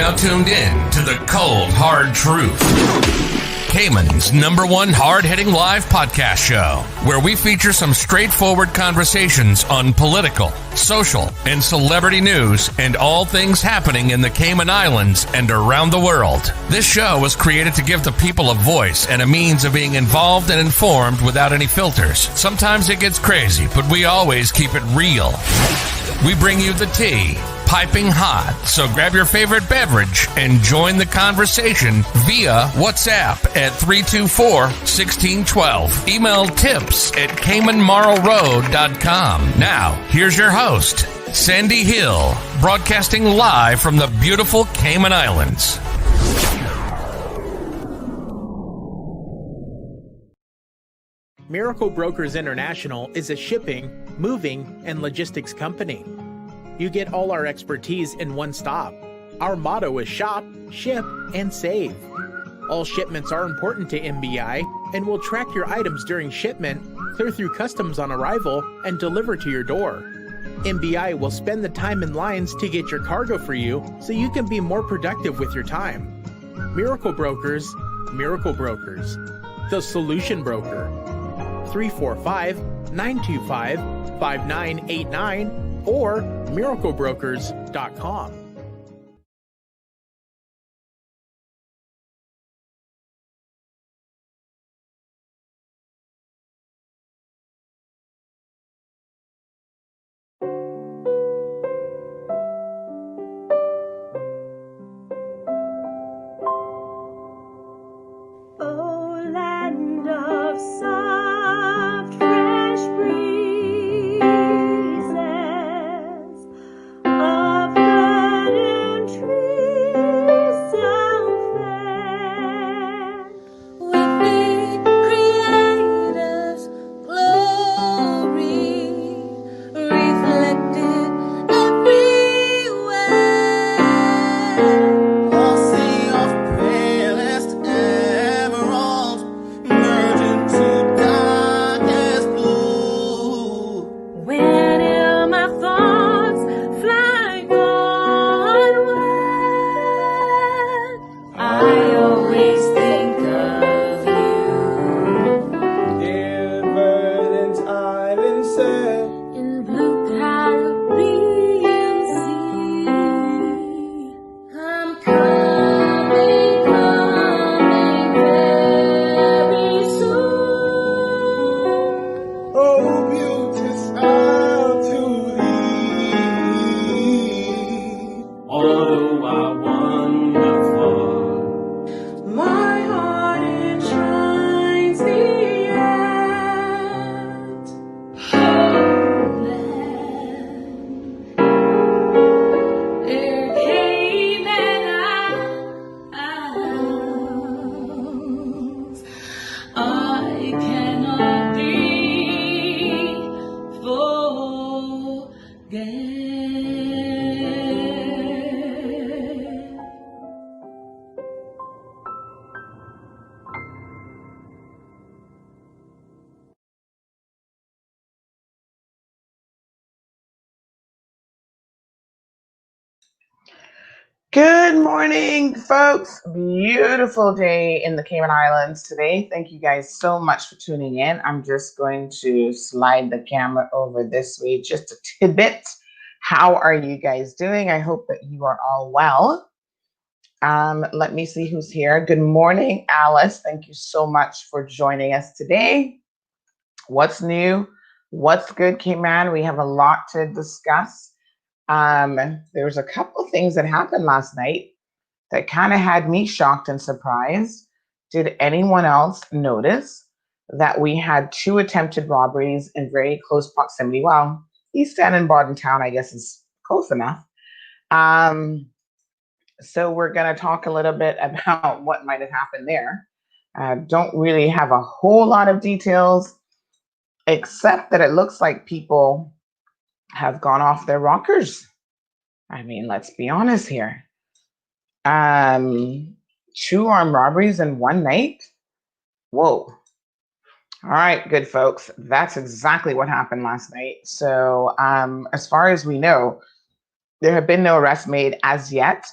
now tuned in to the Cold Hard Truth, Cayman's #1 hard-hitting live podcast show, where we feature some straightforward conversations on political, social, and celebrity news and all things happening in the Cayman Islands and around the world. This show was created to give the people a voice and a means of being involved and informed without any filters. Sometimes it gets crazy, but we always keep it real. We bring you the tea, piping hot, so grab your favorite beverage and join the conversation via WhatsApp at 324-1612. Email tips at CaymanMarlRoad.com. Now, here's your host, Sandy Hill, broadcasting live from the beautiful Cayman Islands. Miracle Brokers International is a shipping, moving, and logistics company. You get all our expertise in one stop. Our motto is shop, ship, and save. All shipments are important to MBI and will track your items during shipment, clear through customs on arrival, and deliver to your door. MBI will spend the time in lines to get your cargo for you so you can be more productive with your time. Miracle Brokers, the solution broker. 345-925-5989 or miraclebrokers.com. Oh, land of soft, fresh breezes, of verdant trees down fair, with the Creator's glory reflected everywhere. A sea of palest emerald merged into darkest blue. Whenever my thoughts fly onward, I always think of you. In verdant island set, In blue Caribbean sea, I'm coming very soon. oh beauty smile to thee. Although I wander far, My heart enshrines thee yet. There Cayman Isles, I cannot thee forget. Good morning, folks. Beautiful day in the Cayman Islands today. Thank you guys so much for tuning in. I'm just going to slide the camera over this way just a tidbit. How are you guys doing? I hope that you are all well. Let me see who's here. Good morning, Alice. Thank you so much for joining us today. What's new? What's good, Cayman? We have a lot to discuss. There was a couple of things that happened last night that kind of had me shocked and surprised. Did anyone else notice that we had 2 attempted robberies in very close proximity? Well, East End and Bordentown, I guess, is close enough. So we're going to talk a little bit about what might have happened there. Don't really have a whole lot of details, except that it looks like people have gone off their rockers. I mean, let's be honest here. 2 armed robberies in one night? Whoa. All right, good folks. That's exactly what happened last night. So as far as we know, there have been no arrests made as yet.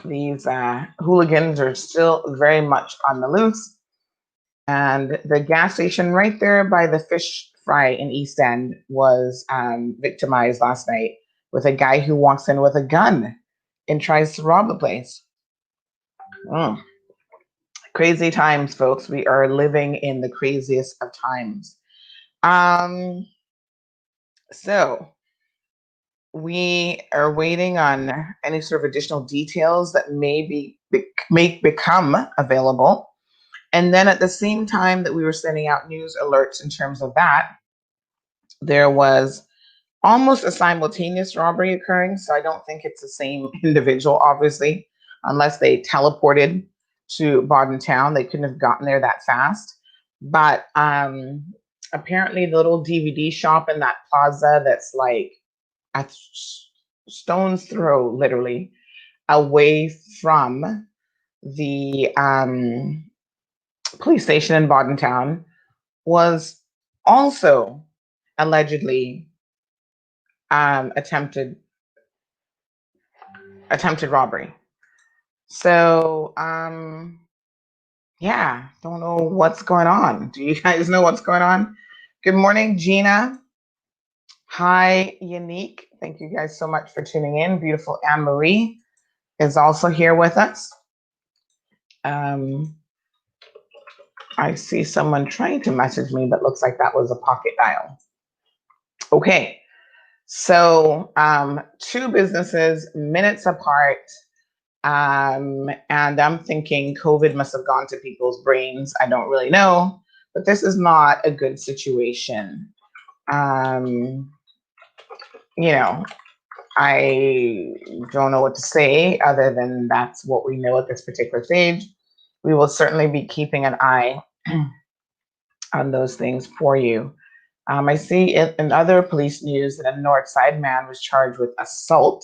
These hooligans are still very much on the loose. And the gas station right there by the fish fry in East End was victimized last night with a guy who walks in with a gun and tries to rob the place. Mm. Crazy times, folks. We are living in the craziest of times. Um, so we are waiting on any sort of additional details that may become available. And then at the same time that we were sending out news alerts in terms of that, there was almost a simultaneous robbery occurring. So I don't think it's the same individual, obviously, unless they teleported to Bodden Town. They couldn't have gotten there that fast. But apparently, the little DVD shop in that plaza that's like a stone's throw, literally, away from the police station in Bodden Town was also allegedly attempted robbery. So yeah, don't know what's going on. Do you guys know what's going on? Good morning, Gina. Hi, Unique. Thank you guys so much for tuning in. Beautiful Anne Marie is also here with us. I see someone trying to message me, but looks like that was a pocket dial. Okay, so two businesses minutes apart. And I'm thinking COVID must have gone to people's brains. I don't really know, but this is not a good situation. You know, I don't know what to say other than that's what we know at this particular stage. We will certainly be keeping an eye on those things for you. I see in other police news that a Northside man was charged with assault,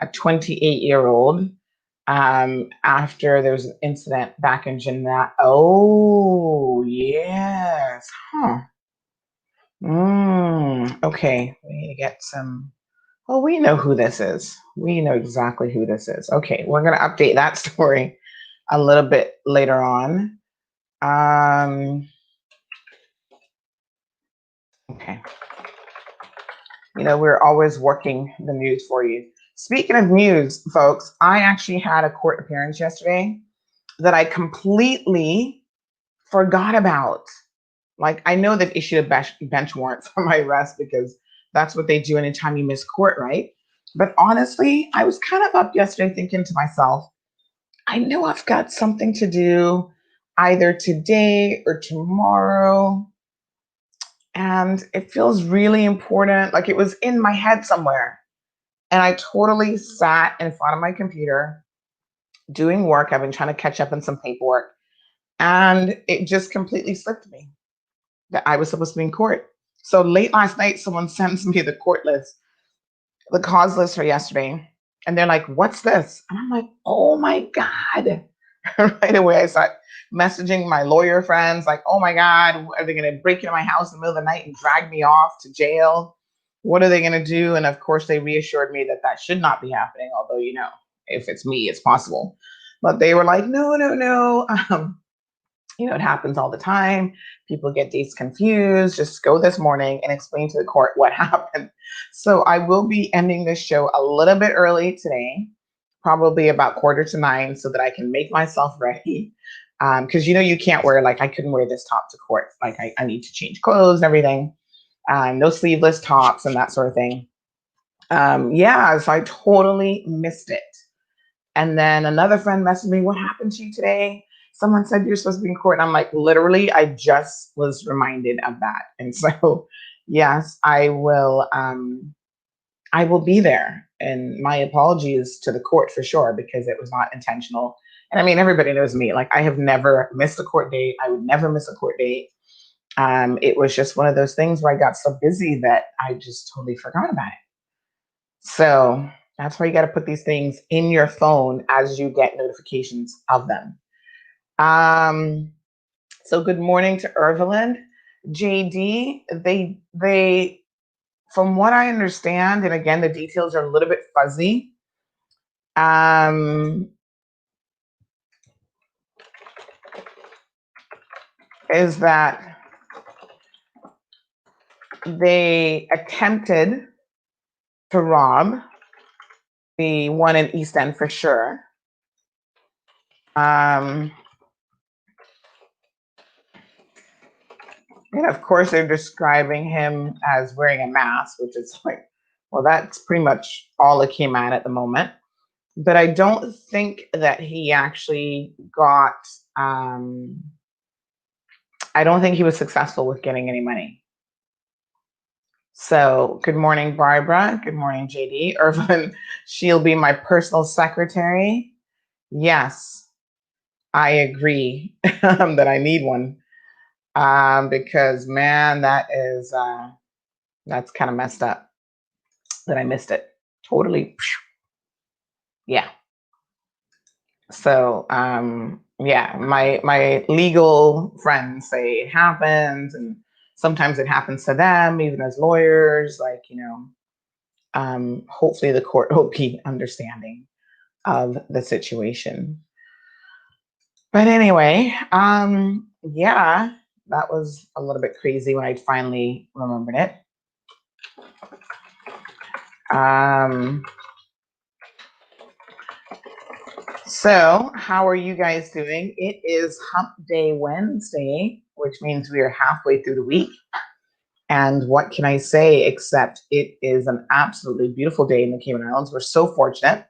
a 28-year-old, after there was an incident back in Jeanette. Oh, yes. Huh. Okay, we need to get some. Well, we know who this is. We know exactly who this is. Okay, we're going to update that story a little bit later on. Okay. You know, we're always working the news for you. Speaking of news, folks, I actually had a court appearance yesterday that I completely forgot about. Like, I know they've issued a bench warrant for my arrest because that's what they do anytime you miss court, right? But honestly, I was kind of up yesterday thinking to myself, I know I've got something to do either today or tomorrow. And it feels really important. Like it was in my head somewhere. And I totally sat in front of my computer doing work. I've been trying to catch up on some paperwork. And it just completely slipped me that I was supposed to be in court. So late last night, someone sends me the court list, the cause list for yesterday. And they're like, what's this? And I'm like, oh my God. Right away, I start messaging my lawyer friends, like, oh my God, are they going to break into my house in the middle of the night and drag me off to jail? What are they going to do? And of course, they reassured me that that should not be happening. Although, you know, if it's me, it's possible. But they were like, no, no, no. You know, it happens all the time. People get dates confused. Just go this morning and explain to the court what happened. So I will be ending this show a little bit early today, probably about 8:45, so that I can make myself ready. Because, you know, you can't wear, like, I couldn't wear this top to court. Like, I need to change clothes and everything. No sleeveless tops and that sort of thing. Yeah, so I totally missed it. And then another friend messaged me, what happened to you today? Someone said you're supposed to be in court. And I'm like, literally, I just was reminded of that. And so, yes, I will be there. And my apologies to the court for sure, because it was not intentional. And I mean, everybody knows me. Like, I have never missed a court date. I would never miss a court date. It was just one of those things where I got so busy that I just totally forgot about it. So that's why you got to put these things in your phone as you get notifications of them. So good morning to Irvelin. JD, they, from what I understand, and again, the details are a little bit fuzzy. is that they attempted to rob the one in East End for sure. And of course, they're describing him as wearing a mask, which is like, well, that's pretty much all it came at the moment. But I don't think that he actually got, I don't think he was successful with getting any money. So, good morning, Barbara. Good morning, JD. Irvin, she'll be my personal secretary. Yes, I agree that I need one. Because man, that's kind of messed up that I missed it. Totally. Yeah. So, yeah, my legal friends say it happens, and sometimes it happens to them, even as lawyers. Like, hopefully the court will be understanding of the situation. But anyway, yeah, that was a little bit crazy when I finally remembered it. So how are you guys doing? It is Hump Day Wednesday, which means we are halfway through the week. And what can I say except it is an absolutely beautiful day in the Cayman Islands. We're so fortunate.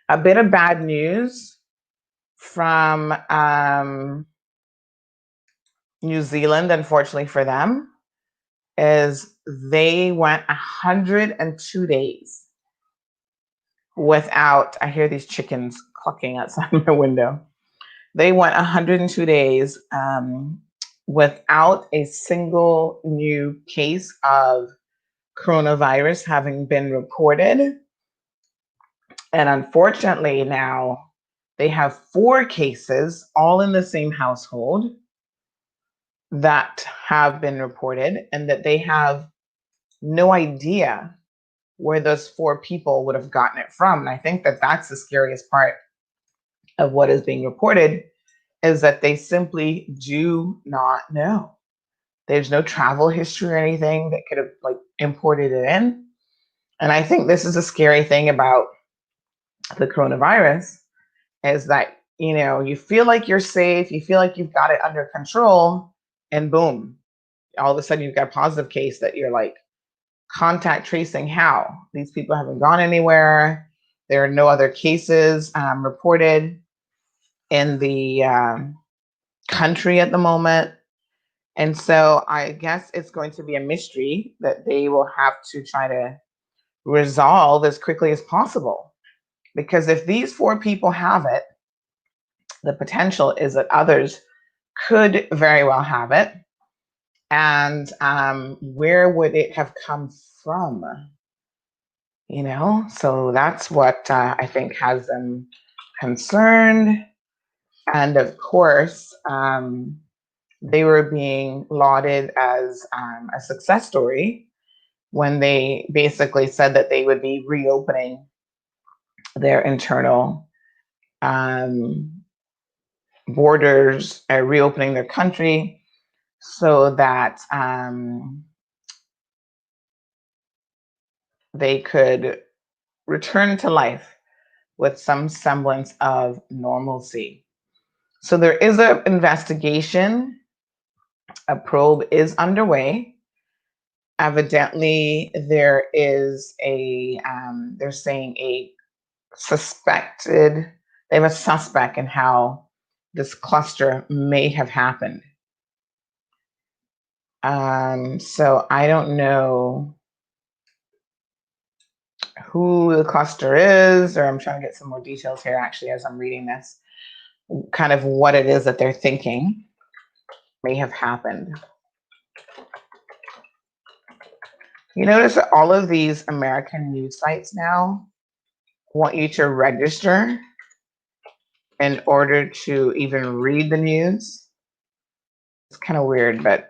A bit of bad news from New Zealand, unfortunately for them, is they went 102 days without, I hear these chickens clucking outside my window. They went 102 days without a single new case of coronavirus having been reported. And unfortunately, now they have 4 cases, all in the same household, that have been reported, and that they have no idea where those 4 people would have gotten it from. And I think that that's the scariest part of what is being reported, is that they simply do not know. There's no travel history or anything that could have like imported it in. And I think this is a scary thing about the coronavirus, is that, you feel like you're safe, you feel like you've got it under control, and boom, all of a sudden you've got a positive case that you're like, contact tracing how? These people haven't gone anywhere. There are no other cases reported in the country at the moment. And so I guess it's going to be a mystery that they will have to try to resolve as quickly as possible. Because if these 4 people have it, the potential is that others could very well have it. And where would it have come from? So that's what I think has them concerned. And of course, they were being lauded as a success story when they basically said that they would be reopening their internal borders, reopening their country so that they could return to life with some semblance of normalcy. So there is an investigation. A probe is underway. Evidently, there is they're saying they have a suspect in how this cluster may have happened. So I don't know who the cluster is, or I'm trying to get some more details here actually as I'm reading this, kind of what it is that they're thinking may have happened. You notice that all of these American news sites now want you to register in order to even read the news. It's kind of weird, but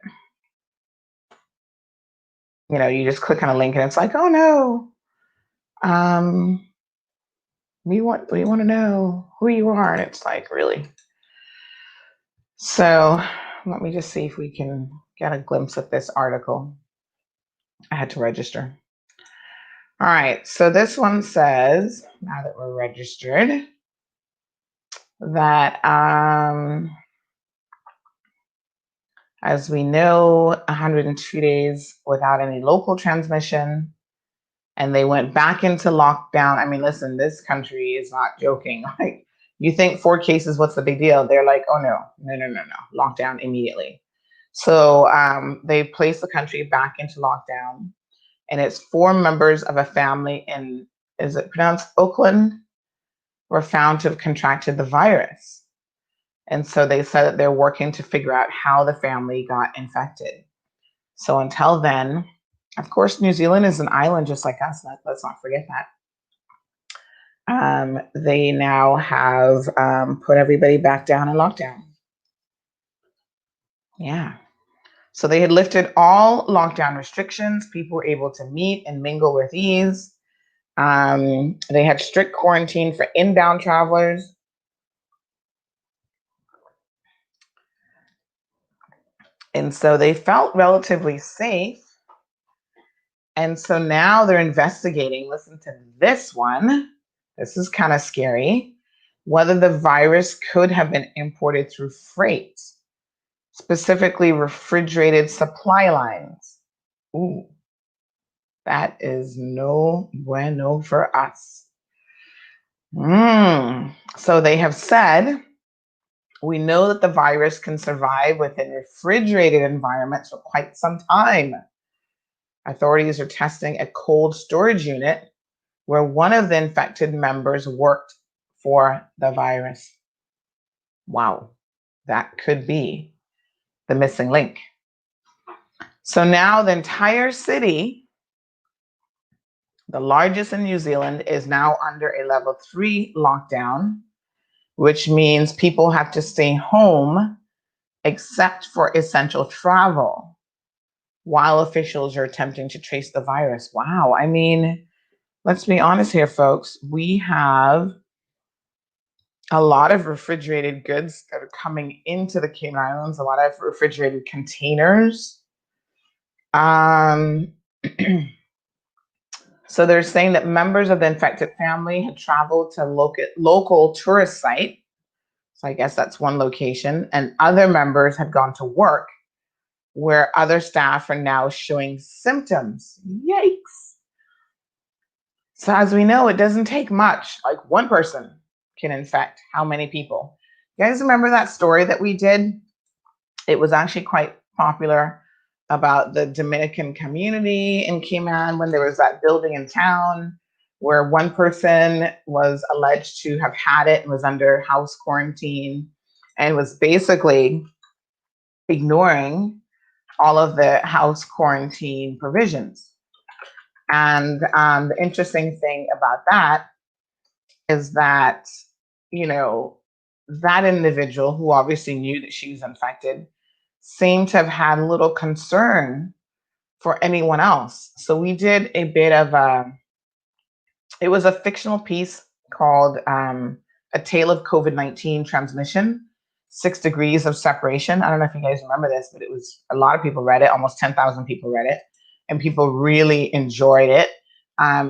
you just click on a link and it's like, oh no, we want to know who you are, and it's like, really. So Let me just see if we can get a glimpse of this article. I had to register. All right, so this one says, now that we're registered, that as we know, 102 days without any local transmission, and they went back into lockdown. I mean, listen, this country is not joking. Like, you think 4 cases, what's the big deal? They're like, oh no, lockdown immediately. So they placed the country back into lockdown, and it's 4 members of a family in, is it pronounced Oakland, were found to have contracted the virus. And so they said that they're working to figure out how the family got infected. So until then, of course, New Zealand is an island just like us. Let's not forget that. They now have put everybody back down in lockdown. Yeah. So they had lifted all lockdown restrictions. People were able to meet and mingle with ease. They had strict quarantine for inbound travelers. And so they felt relatively safe. And so now they're investigating, listen to this one. This is kind of scary. Whether the virus could have been imported through freight, specifically refrigerated supply lines. Ooh, that is no bueno for us. So they have said, we know that the virus can survive within refrigerated environments for quite some time. Authorities are testing a cold storage unit where one of the infected members worked for the virus. Wow, that could be the missing link. So now the entire city, the largest in New Zealand, is now under a level 3 lockdown, which means people have to stay home except for essential travel while officials are attempting to trace the virus. Wow, I mean, let's be honest here, folks. We have a lot of refrigerated goods that are coming into the Cayman Islands, a lot of refrigerated containers. So they're saying that members of the infected family had traveled to local tourist site. So I guess that's one location. And other members had gone to work where other staff are now showing symptoms. Yikes. So as we know, it doesn't take much. Like one person can infect how many people? You guys remember that story that we did? It was actually quite popular about the Dominican community in Cayman when there was that building in town where one person was alleged to have had it and was under house quarantine and was basically ignoring all of the house quarantine provisions. And the interesting thing about that is that, you know, that individual who obviously knew that she was infected seemed to have had little concern for anyone else. So we did a bit of it was a fictional piece called A Tale of COVID-19 Transmission, 6 Degrees of Separation. I don't know if you guys remember this, but it was, a lot of people read it, almost 10,000 people read it, and people really enjoyed it.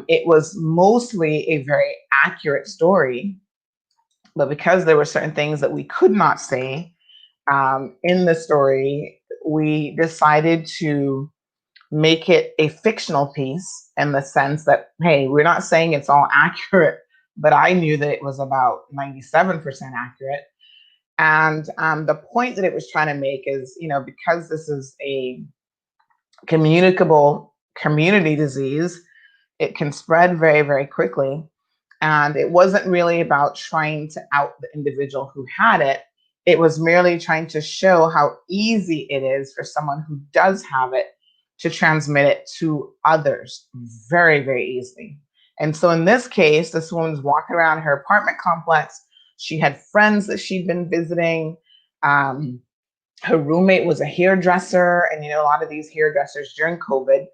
It was mostly a very accurate story, but because there were certain things that we could not say in the story, we decided to make it a fictional piece in the sense that, hey, we're not saying it's all accurate, but I knew that it was about 97% accurate. And the point that it was trying to make is, you know, because this is a communicable community disease, it can spread very, very quickly. And it wasn't really about trying to out the individual who had it. It was merely trying to show how easy it is for someone who does have it to transmit it to others very, very easily. And so in this case, this woman's walking around her apartment complex. She had friends that she'd been visiting. Her roommate was a hairdresser. And, you know, a lot of these hairdressers during COVID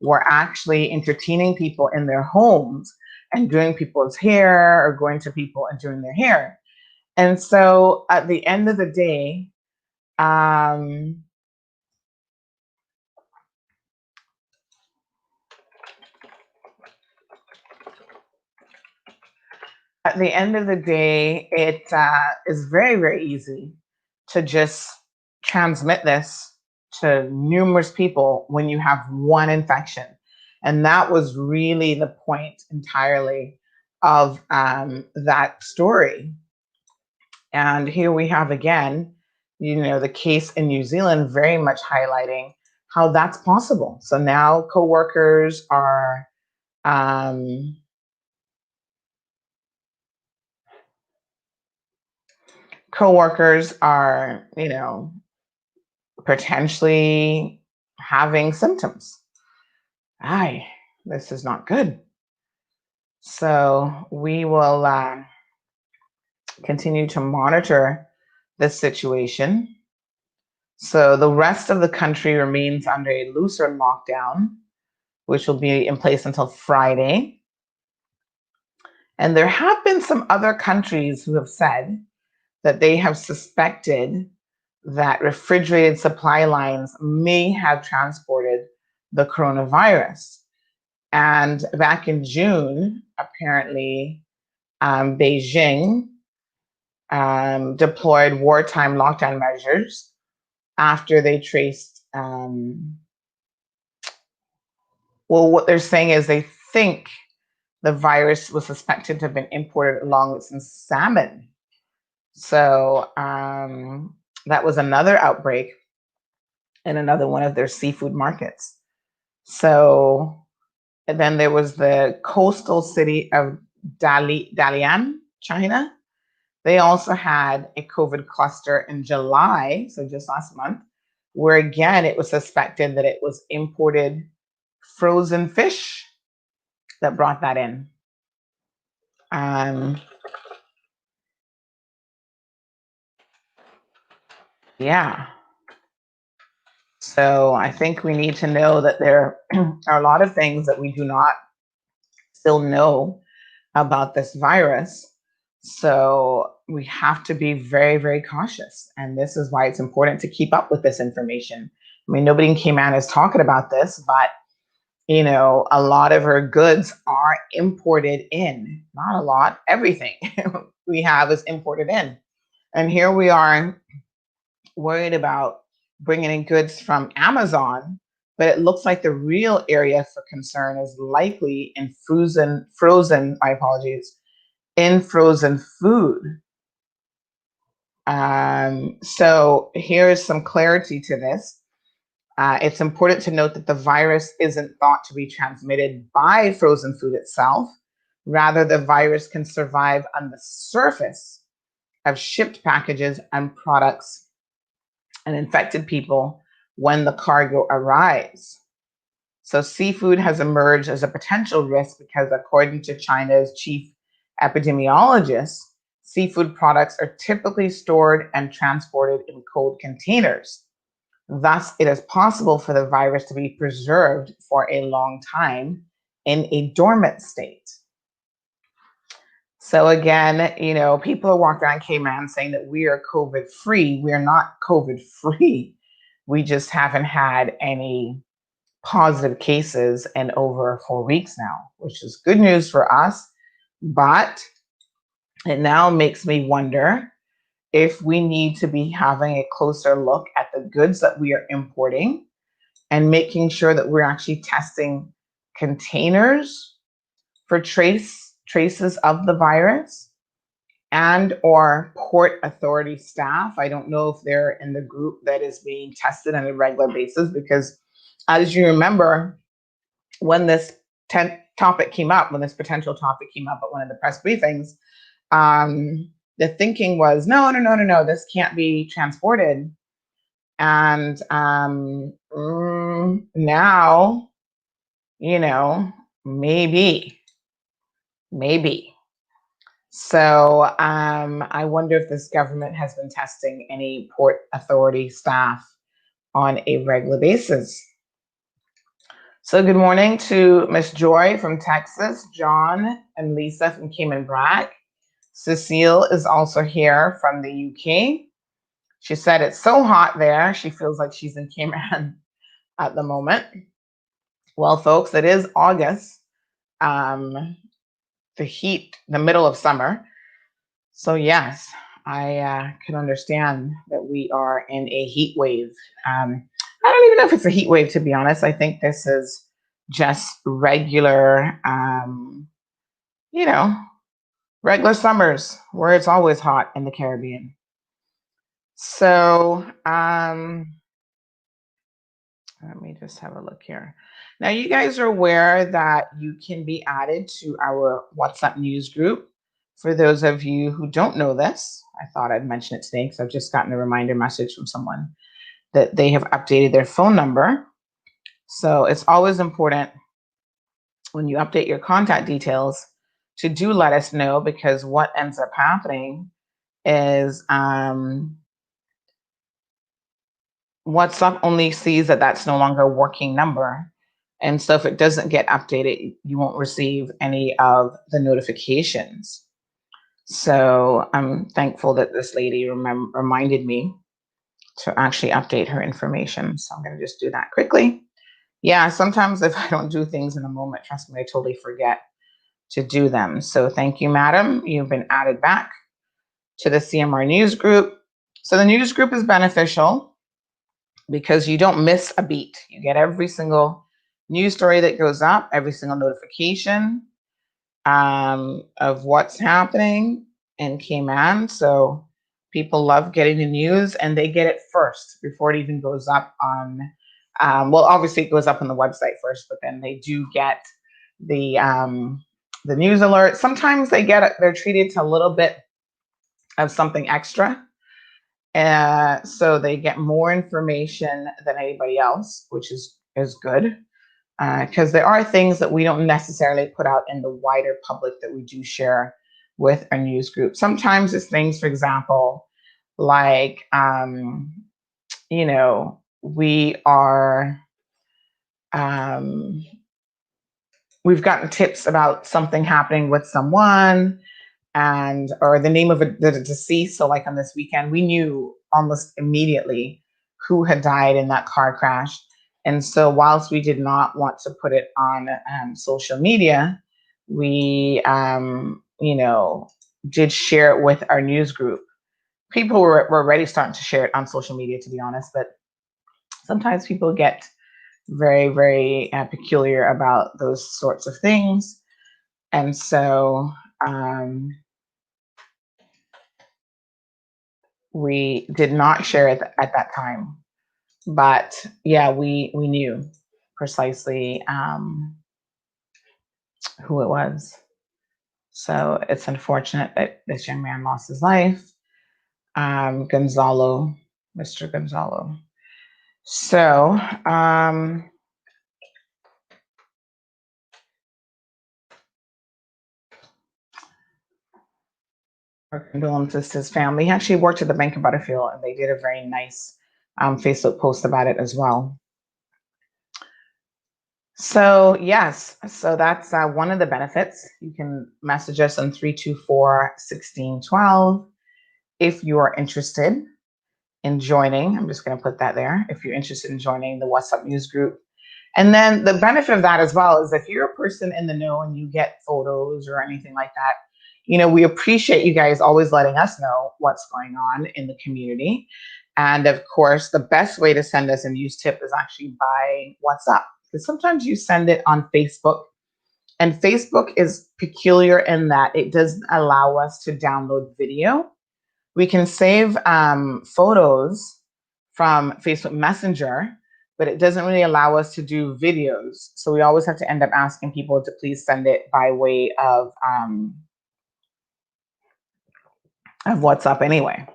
were actually entertaining people in their homes and doing people's hair or going to people and doing their hair. And so at the end of the day, Um, at the end of the day, it is very, very easy to just transmit this to numerous people when you have one infection. And that was really the point entirely of that story. And here we have again, the case in New Zealand very much highlighting how that's possible. So now um, coworkers are, potentially having symptoms. Aye, this is not good. So we will continue to monitor this situation. So the rest of the country remains under a looser lockdown, which will be in place until Friday. And there have been some other countries who have said that they have suspected that refrigerated supply lines may have transported the coronavirus. And back in June, apparently, Beijing deployed wartime lockdown measures after they traced, what they're saying is they think the virus was suspected to have been imported along with some salmon. So that was another outbreak in another one of their seafood markets. So and then there was the coastal city of Dalian, China. They also had a COVID cluster in July, so just last month, where again it was suspected that it was imported frozen fish that brought that in. Yeah. So I think we need to know that there are a lot of things that we do not still know about this virus. So we have to be very, very cautious. And this is why it's important to keep up with this information. I mean, nobody in Cayman is talking about this, but a lot of our goods are imported in. Not a lot, everything we have is imported in. And here we are worried about bringing in goods from Amazon, but it looks like the real area for concern is likely in my apologies, in frozen food. So here's some clarity to this. It's important to note that the virus isn't thought to be transmitted by frozen food itself. Rather, the virus can survive on the surface of shipped packages and products and infected people when the cargo arrives. So seafood has emerged as a potential risk because, according to China's chief epidemiologist, seafood products are typically stored and transported in cold containers. Thus, it is possible for the virus to be preserved for a long time in a dormant state. So again, people are walking around Cayman saying that we are COVID free. We are not COVID free. We just haven't had any positive cases in over 4 weeks now, which is good news for us. But it now makes me wonder if we need to be having a closer look at the goods that we are importing and making sure that we're actually testing containers for traces of the virus, and or port authority staff. I don't know if they're in the group that is being tested on a regular basis, because as you remember, when this topic came up, when this potential topic came up at one of the press briefings, the thinking was, no, this can't be transported. And now, maybe. So I wonder if this government has been testing any port authority staff on a regular basis. So good morning to Miss Joy from Texas, John and Lisa from Cayman Brac. Cecile is also here from the UK. She said it's so hot there. She feels like she's in Cayman at the moment. Well, folks, it is August, the heat, the middle of summer. So, yes, I can understand that we are in a heat wave. I don't even know if it's a heat wave, to be honest. I think this is just regular, you know, regular summers where it's always hot in the Caribbean. So, let me just have a look here. Now, you guys are aware that you can be added to our WhatsApp news group. For those of you who don't know this, I thought I'd mention it today because I've just gotten a reminder message from someone that they have updated their phone number. So it's always important when you update your contact details to do let us know, because what ends up happening is WhatsApp only sees that that's no longer a working number. And so if it doesn't get updated, you won't receive any of the notifications. So I'm thankful that this lady reminded me to actually update her information. So I'm going to just do that quickly. Yeah, sometimes if I don't do things in a moment, trust me, I totally forget to do them. So thank you, madam. You've been added back to the CMR news group. So the news group is beneficial because you don't miss a beat. You get every single news story that goes up, every single notification of what's happening in Cayman. So people love getting the news, and they get it first before it even goes up on, well, obviously it goes up on the website first, but then they do get the news alert. Sometimes they're treated to a little bit of something extra. So they get more information than anybody else, which is good. Because there are things that we don't necessarily put out in the wider public that we do share with our news group. Sometimes it's things, for example, like, we are, we've gotten tips about something happening with someone, or the name of the deceased. So like on this weekend, we knew almost immediately who had died in that car crash. And so whilst we did not want to put it on social media, we, did share it with our news group. People were already starting to share it on social media, to be honest, but sometimes people get very, very peculiar about those sorts of things. And so we did not share it at that time. But yeah, we knew precisely who it was. So it's unfortunate that this young man lost his life. Gonzalo, Mr. Gonzalo. So our condolences to his family. He actually worked at the Bank of Butterfield, and they did a very nice Facebook post about it as well. So yes, so that's one of the benefits. You can message us on 324-1612 if you are interested in joining. I'm just going to put that there. If you're interested in joining the WhatsApp news group. And then the benefit of that as well is if you're a person in the know and you get photos or anything like that, we appreciate you guys always letting us know what's going on in the community. And of course, the best way to send us a news tip is actually by WhatsApp. Because sometimes you send it on Facebook, and Facebook is peculiar in that it doesn't allow us to download video. We can save photos from Facebook Messenger, but it doesn't really allow us to do videos. So we always have to end up asking people to please send it by way of WhatsApp anyway.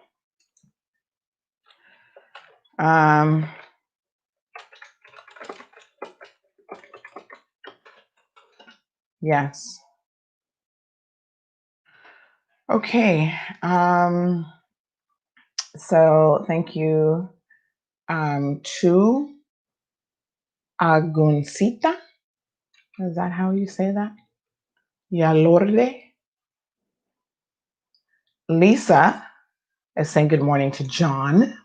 Yes. Okay. So thank you to Aguncita. Is that how you say that? Yalorde. Lisa, is saying good morning to John.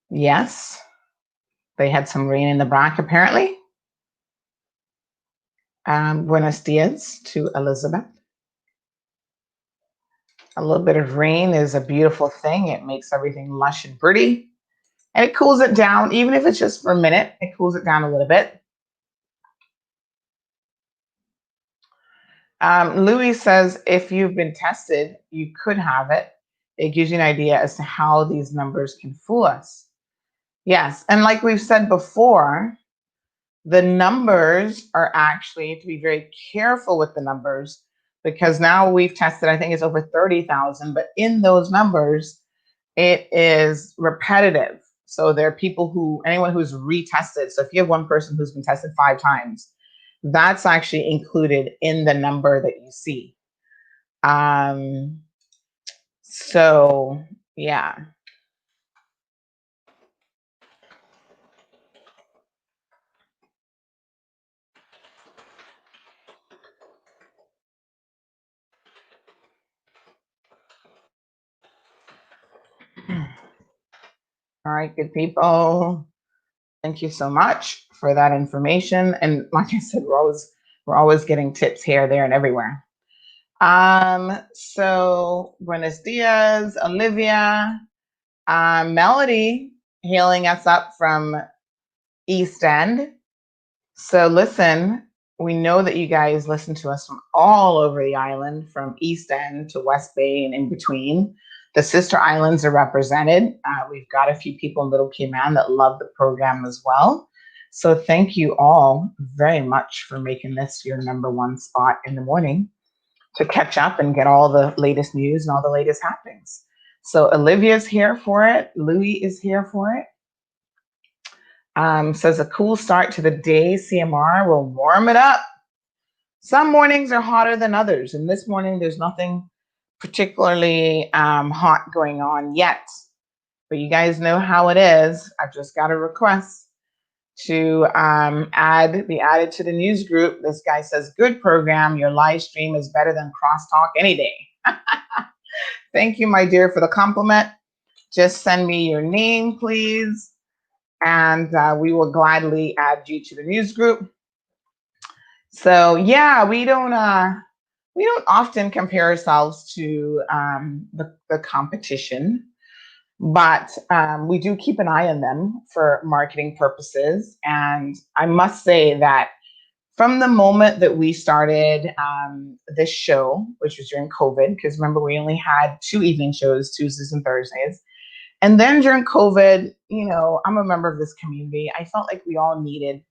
Yes, they had some rain in the back apparently. Buenos dias to Elizabeth. A little bit of rain is a beautiful thing. It makes everything lush and pretty. And it cools it down, even if it's just for a minute, it cools it down a little bit. Louis says if you've been tested, you could have it. It gives you an idea as to how these numbers can fool us. Yes, and like we've said before, the numbers are actually to be very careful with the numbers because now we've tested, I think it's over 30,000, but in those numbers, it is repetitive. So there are anyone who's retested. So if you have one person who's been tested 5 times, that's actually included in the number that you see. So yeah. All right, good people. Thank you so much for that information. And like I said, we're always getting tips here, there, and everywhere. So buenos dias, Olivia, Melody, hailing us up from East End. So listen, we know that you guys listen to us from all over the island, from East End to West Bay and in between. The sister islands are represented. We've got a few people in Little Cayman that love the program as well. So thank you all very much for making this your number one spot in the morning to catch up and get all the latest news and all the latest happenings. So Olivia's here for it. Louis is here for it. Says a cool start to the day. CMR will warm it up. Some mornings are hotter than others. And this morning, there's nothing particularly hot going on yet. But you guys know how it is. I've just got a request to be added to the news group. This guy says, good program. Your live stream is better than crosstalk any day. Thank you, my dear, for the compliment. Just send me your name, please. And we will gladly add you to the news group. So yeah, we don't often compare ourselves to the competition, but we do keep an eye on them for marketing purposes. And I must say that from the moment that we started this show, which was during COVID, because remember we only had 2 evening shows, Tuesdays and Thursdays. And then during COVID, I'm a member of this community. I felt like we all needed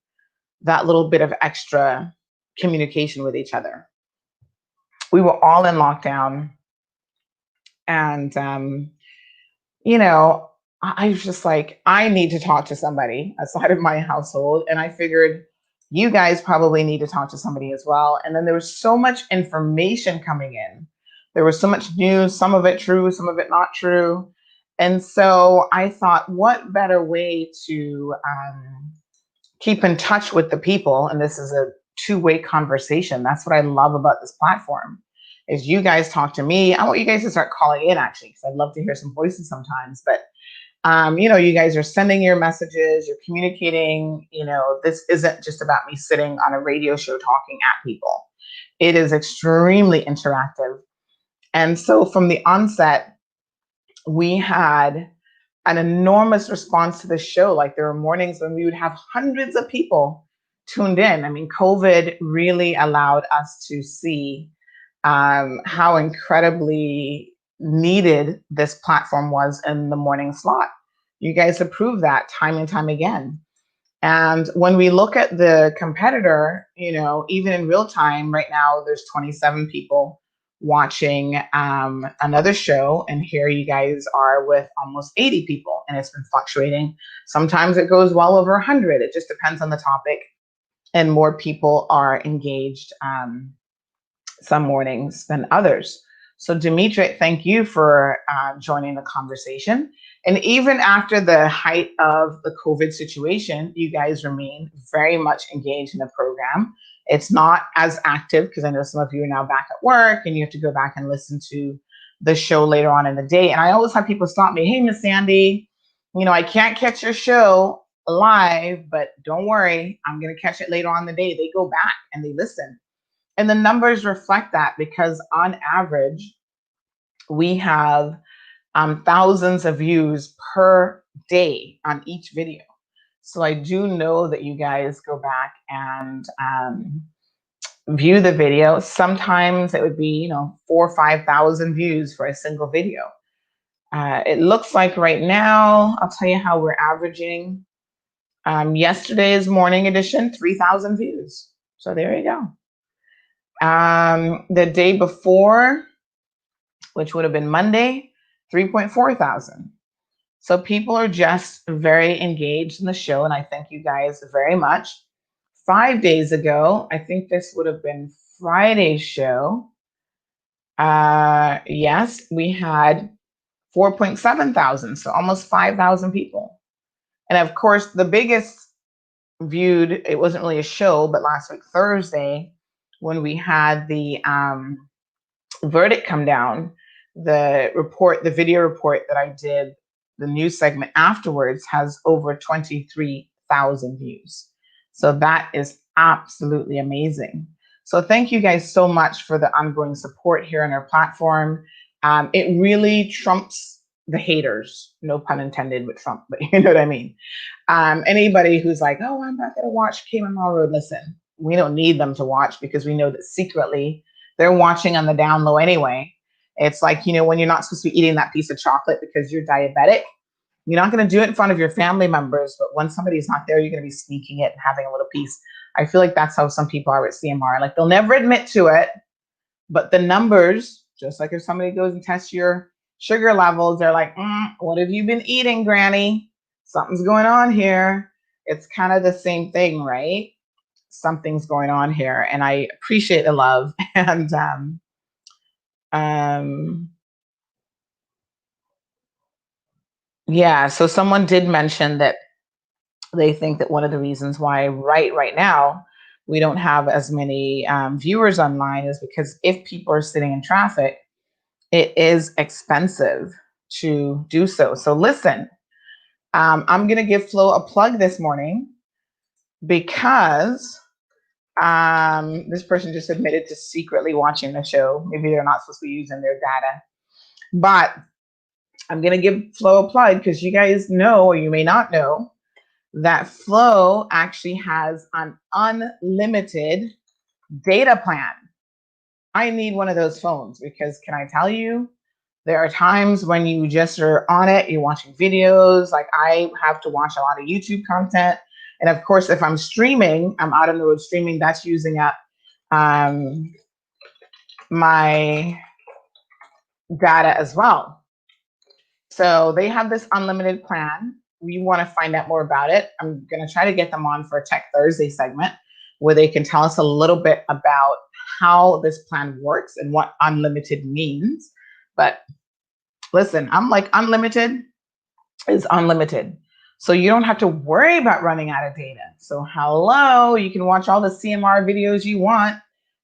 that little bit of extra communication with each other. We were all in lockdown. And, I was just like, I need to talk to somebody outside of my household. And I figured you guys probably need to talk to somebody as well. And then there was so much information coming in. There was so much news, some of it true, some of it not true. And so I thought, what better way to keep in touch with the people? And this is a 2-way conversation. That's what I love about this platform, is you guys talk to me. I want you guys to start calling in, actually, because I'd love to hear some voices sometimes. But, you guys are sending your messages, you're communicating. This isn't just about me sitting on a radio show talking at people. It is extremely interactive. And so from the onset, we had an enormous response to the show. Like there were mornings when we would have hundreds of people tuned in. I mean, COVID really allowed us to see how incredibly needed this platform was in the morning slot. You guys have proved that time and time again. And when we look at the competitor, even in real time right now, there's 27 people watching another show, and here you guys are with almost 80 people, and it's been fluctuating. Sometimes it goes well over 100. It just depends on the topic, and more people are engaged some mornings than others. So Dimitri, thank you for joining the conversation. And even after the height of the COVID situation, you guys remain very much engaged in the program. It's not as active because I know some of you are now back at work and you have to go back and listen to the show later on in the day. And I always have people stop me, hey, Miss Sandy, I can't catch your show live, but don't worry, I'm going to catch it later on in the day. They go back and they listen. And the numbers reflect that because on average, we have thousands of views per day on each video. So I do know that you guys go back and view the video. Sometimes it would be, 4,000 or 5,000 views for a single video. It looks like right now, I'll tell you how we're averaging. Yesterday's morning edition, 3,000 views. So there you go. The day before, which would have been Monday, 3.4 thousand. So people are just very engaged in the show, and I thank you guys very much. 5 days ago, I think this would have been Friday's show. Yes, we had 4.7 thousand, so almost 5,000 people. And of course, the biggest viewed, it wasn't really a show, but last week, Thursday, when we had the verdict come down, the video report that I did, the news segment afterwards, has over 23,000 views. So that is absolutely amazing. So thank you guys so much for the ongoing support here on our platform. It really trumps the haters, no pun intended with Trump, but you know what I mean. Anybody who's like, oh, I'm not going to watch Cayman Road, listen, we don't need them to watch because we know that secretly they're watching on the down low anyway. It's like, when you're not supposed to be eating that piece of chocolate because you're diabetic, you're not going to do it in front of your family members, but when somebody's not there, you're going to be sneaking it and having a little piece. I feel like that's how some people are with CMR. Like, they'll never admit to it, but the numbers, just like if somebody goes and tests your sugar levels, they're like, what have you been eating, Granny? Something's going on here. It's kind of the same thing, right? Something's going on here, and I appreciate the love. And yeah, so someone did mention that they think that one of the reasons why right now we don't have as many viewers online is because if people are sitting in traffic, it is expensive to do so. So listen, I'm going to give Flo a plug this morning because this person just admitted to secretly watching the show. Maybe they're not supposed to be using their data, but I'm going to give Flo a plug because you guys know, or you may not know, that Flo actually has an unlimited data plan. I need one of those phones because can I tell you, there are times when you just are on it, you're watching videos. Like, I have to watch a lot of YouTube content. And of course, if I'm streaming, I'm out on the road streaming, that's using up my data as well. So they have this unlimited plan. We want to find out more about it. I'm going to try to get them on for a Tech Thursday segment where they can tell us a little bit about how this plan works and what unlimited means. But listen, I'm like, unlimited is unlimited. So you don't have to worry about running out of data. So hello, you can watch all the CMR videos you want.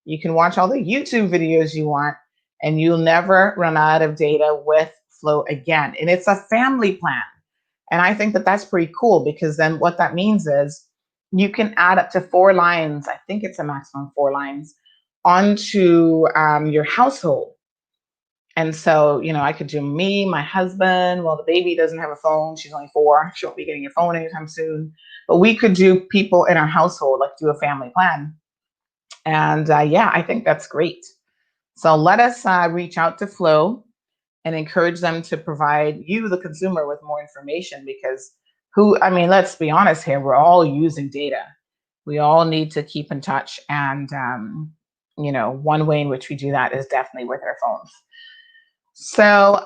You can watch all the YouTube videos you want, and you'll never run out of data with Flo again. And it's a family plan. And I think that that's pretty cool because then what that means is you can add up to 4 lines. I think it's a maximum 4 lines onto your household. And so, I could do me, my husband. Well, the baby doesn't have a phone. She's only 4. She won't be getting a phone anytime soon. But we could do people in our household, like do a family plan. And yeah, I think that's great. So let us reach out to Flo and encourage them to provide you, the consumer, with more information because let's be honest here, we're all using data. We all need to keep in touch. And, one way in which we do that is definitely with our phones. So,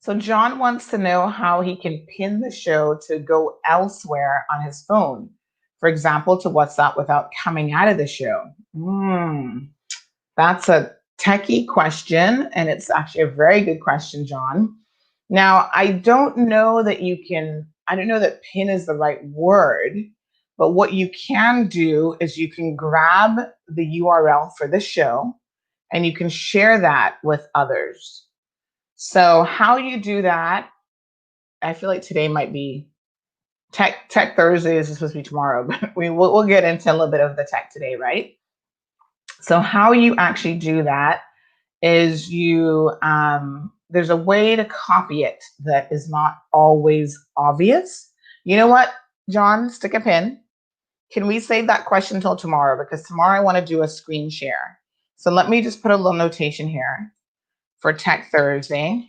so John wants to know how he can pin the show to go elsewhere on his phone. For example, to WhatsApp without coming out of the show. That's a techie question, and it's actually a very good question, John. Now, I don't know that pin is the right word, but what you can do is you can grab the URL for the show and you can share that with others. So how you do that, I feel like today might be Tech Thursdays is supposed to be tomorrow, but we'll get into a little bit of the tech today, right? So how you actually do that is there's a way to copy it that is not always obvious. You know what, John, stick a pin. Can we save that question till tomorrow? Because tomorrow I want to do a screen share. So let me just put a little notation here for Tech Thursday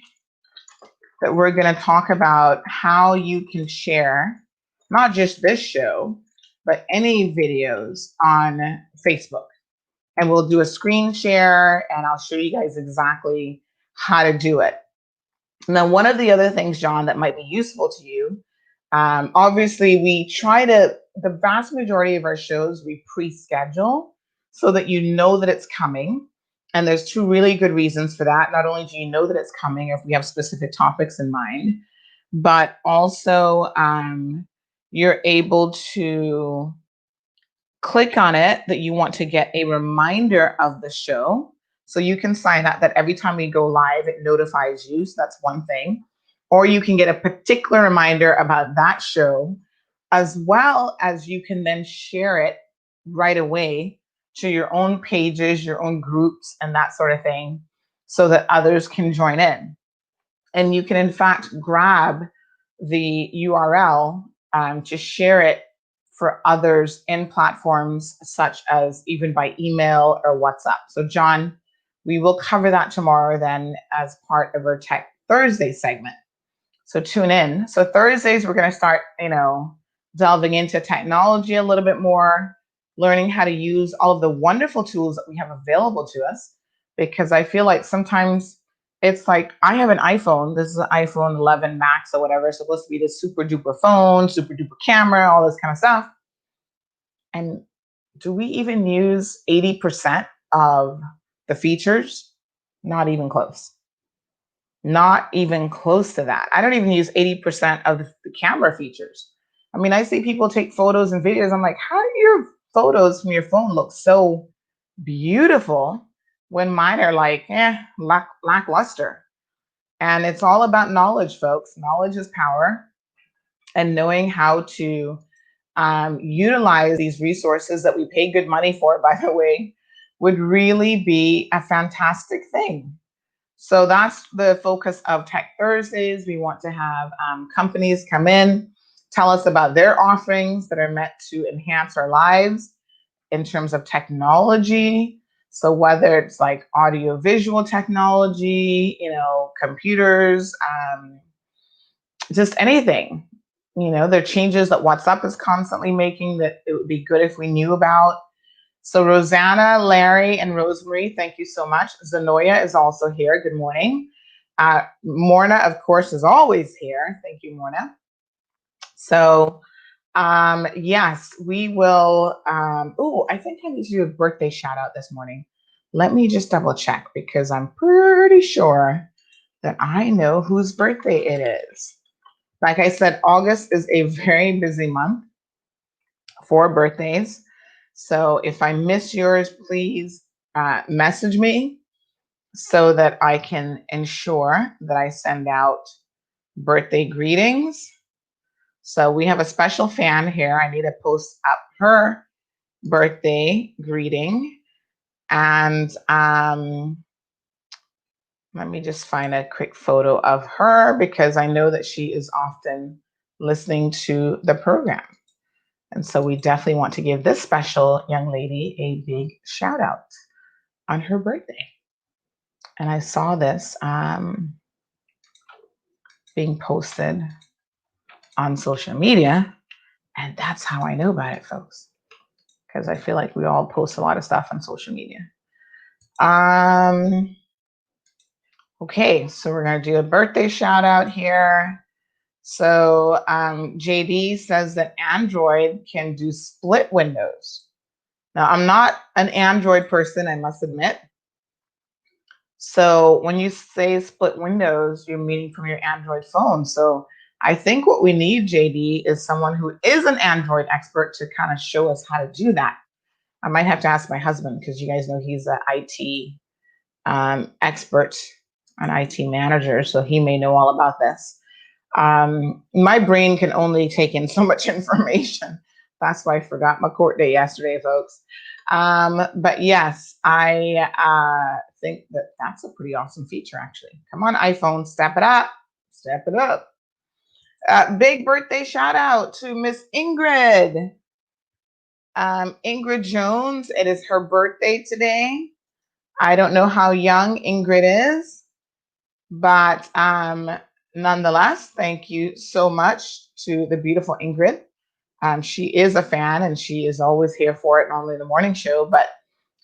that we're going to talk about how you can share not just this show, but any videos on Facebook. And we'll do a screen share and I'll show you guys exactly how to do it. Now, one of the other things, John, that might be useful to you, obviously the vast majority of our shows, we pre-schedule so that you know that it's coming. And there's two really good reasons for that. Not only do you know that it's coming if we have specific topics in mind, but also you're able to click on it that you want to get a reminder of the show. So you can sign up that every time we go live, it notifies you. So that's one thing. Or you can get a particular reminder about that show, as well as you can then share it right away to your own pages, your own groups, and that sort of thing, so that others can join in. And you can, in fact, grab the URL to share it for others in platforms such as even by email or WhatsApp. So John, we will cover that tomorrow then as part of our Tech Thursday segment. So tune in. So Thursdays, we're going to start, delving into technology a little bit more, learning how to use all of the wonderful tools that we have available to us, because I feel like sometimes it's like, I have an iPhone. This is an iPhone 11 Max or whatever. It's supposed to be this super duper phone, super duper camera, all this kind of stuff. And do we even use 80% of the features? Not even close. Not even close to that. I don't even use 80% of the camera features. I mean, I see people take photos and videos. I'm like, how do your photos from your phone look so beautiful when mine are like, lackluster? And it's all about knowledge, folks. Knowledge is power. And knowing how to utilize these resources that we pay good money for, by the way, would really be a fantastic thing. So that's the focus of Tech Thursdays. We want to have companies come in, tell us about their offerings that are meant to enhance our lives in terms of technology. So whether it's like audio-visual technology, computers, just anything. There are changes that WhatsApp is constantly making that it would be good if we knew about. So Rosanna, Larry, and Rosemary, thank you so much. Zanoya is also here. Good morning. Morna, of course, is always here. Thank you, Morna. So yes, we will. I think I need to do a birthday shout out this morning. Let me just double check because I'm pretty sure that I know whose birthday it is. Like I said, August is a very busy month for birthdays. So if I miss yours, please message me so that I can ensure that I send out birthday greetings. So we have a special fan here. I need to post up her birthday greeting. And let me just find a quick photo of her because I know that she is often listening to the program. And so we definitely want to give this special young lady a big shout out on her birthday. And I saw this being posted on social media. And that's how I know about it, folks. Because I feel like we all post a lot of stuff on social media. Okay, so we're going to do a birthday shout out here. So JD says that Android can do split windows. Now, I'm not an Android person, I must admit. So when you say split windows, you're meaning from your Android phone. So I think what we need, JD, is someone who is an Android expert to kind of show us how to do that. I might have to ask my husband because you guys know he's an IT expert, an IT manager, so he may know all about this. My brain can only take in so much information. That's why I forgot my court day yesterday, folks. But yes, I think that that's a pretty awesome feature, actually. Come on, iPhone, step it up. Step it up. Big birthday shout out to Miss Ingrid. Ingrid Jones, it is her birthday today. I don't know how young Ingrid is, but nonetheless, thank you so much to the beautiful Ingrid. She is a fan and she is always here for it, not only the morning show, but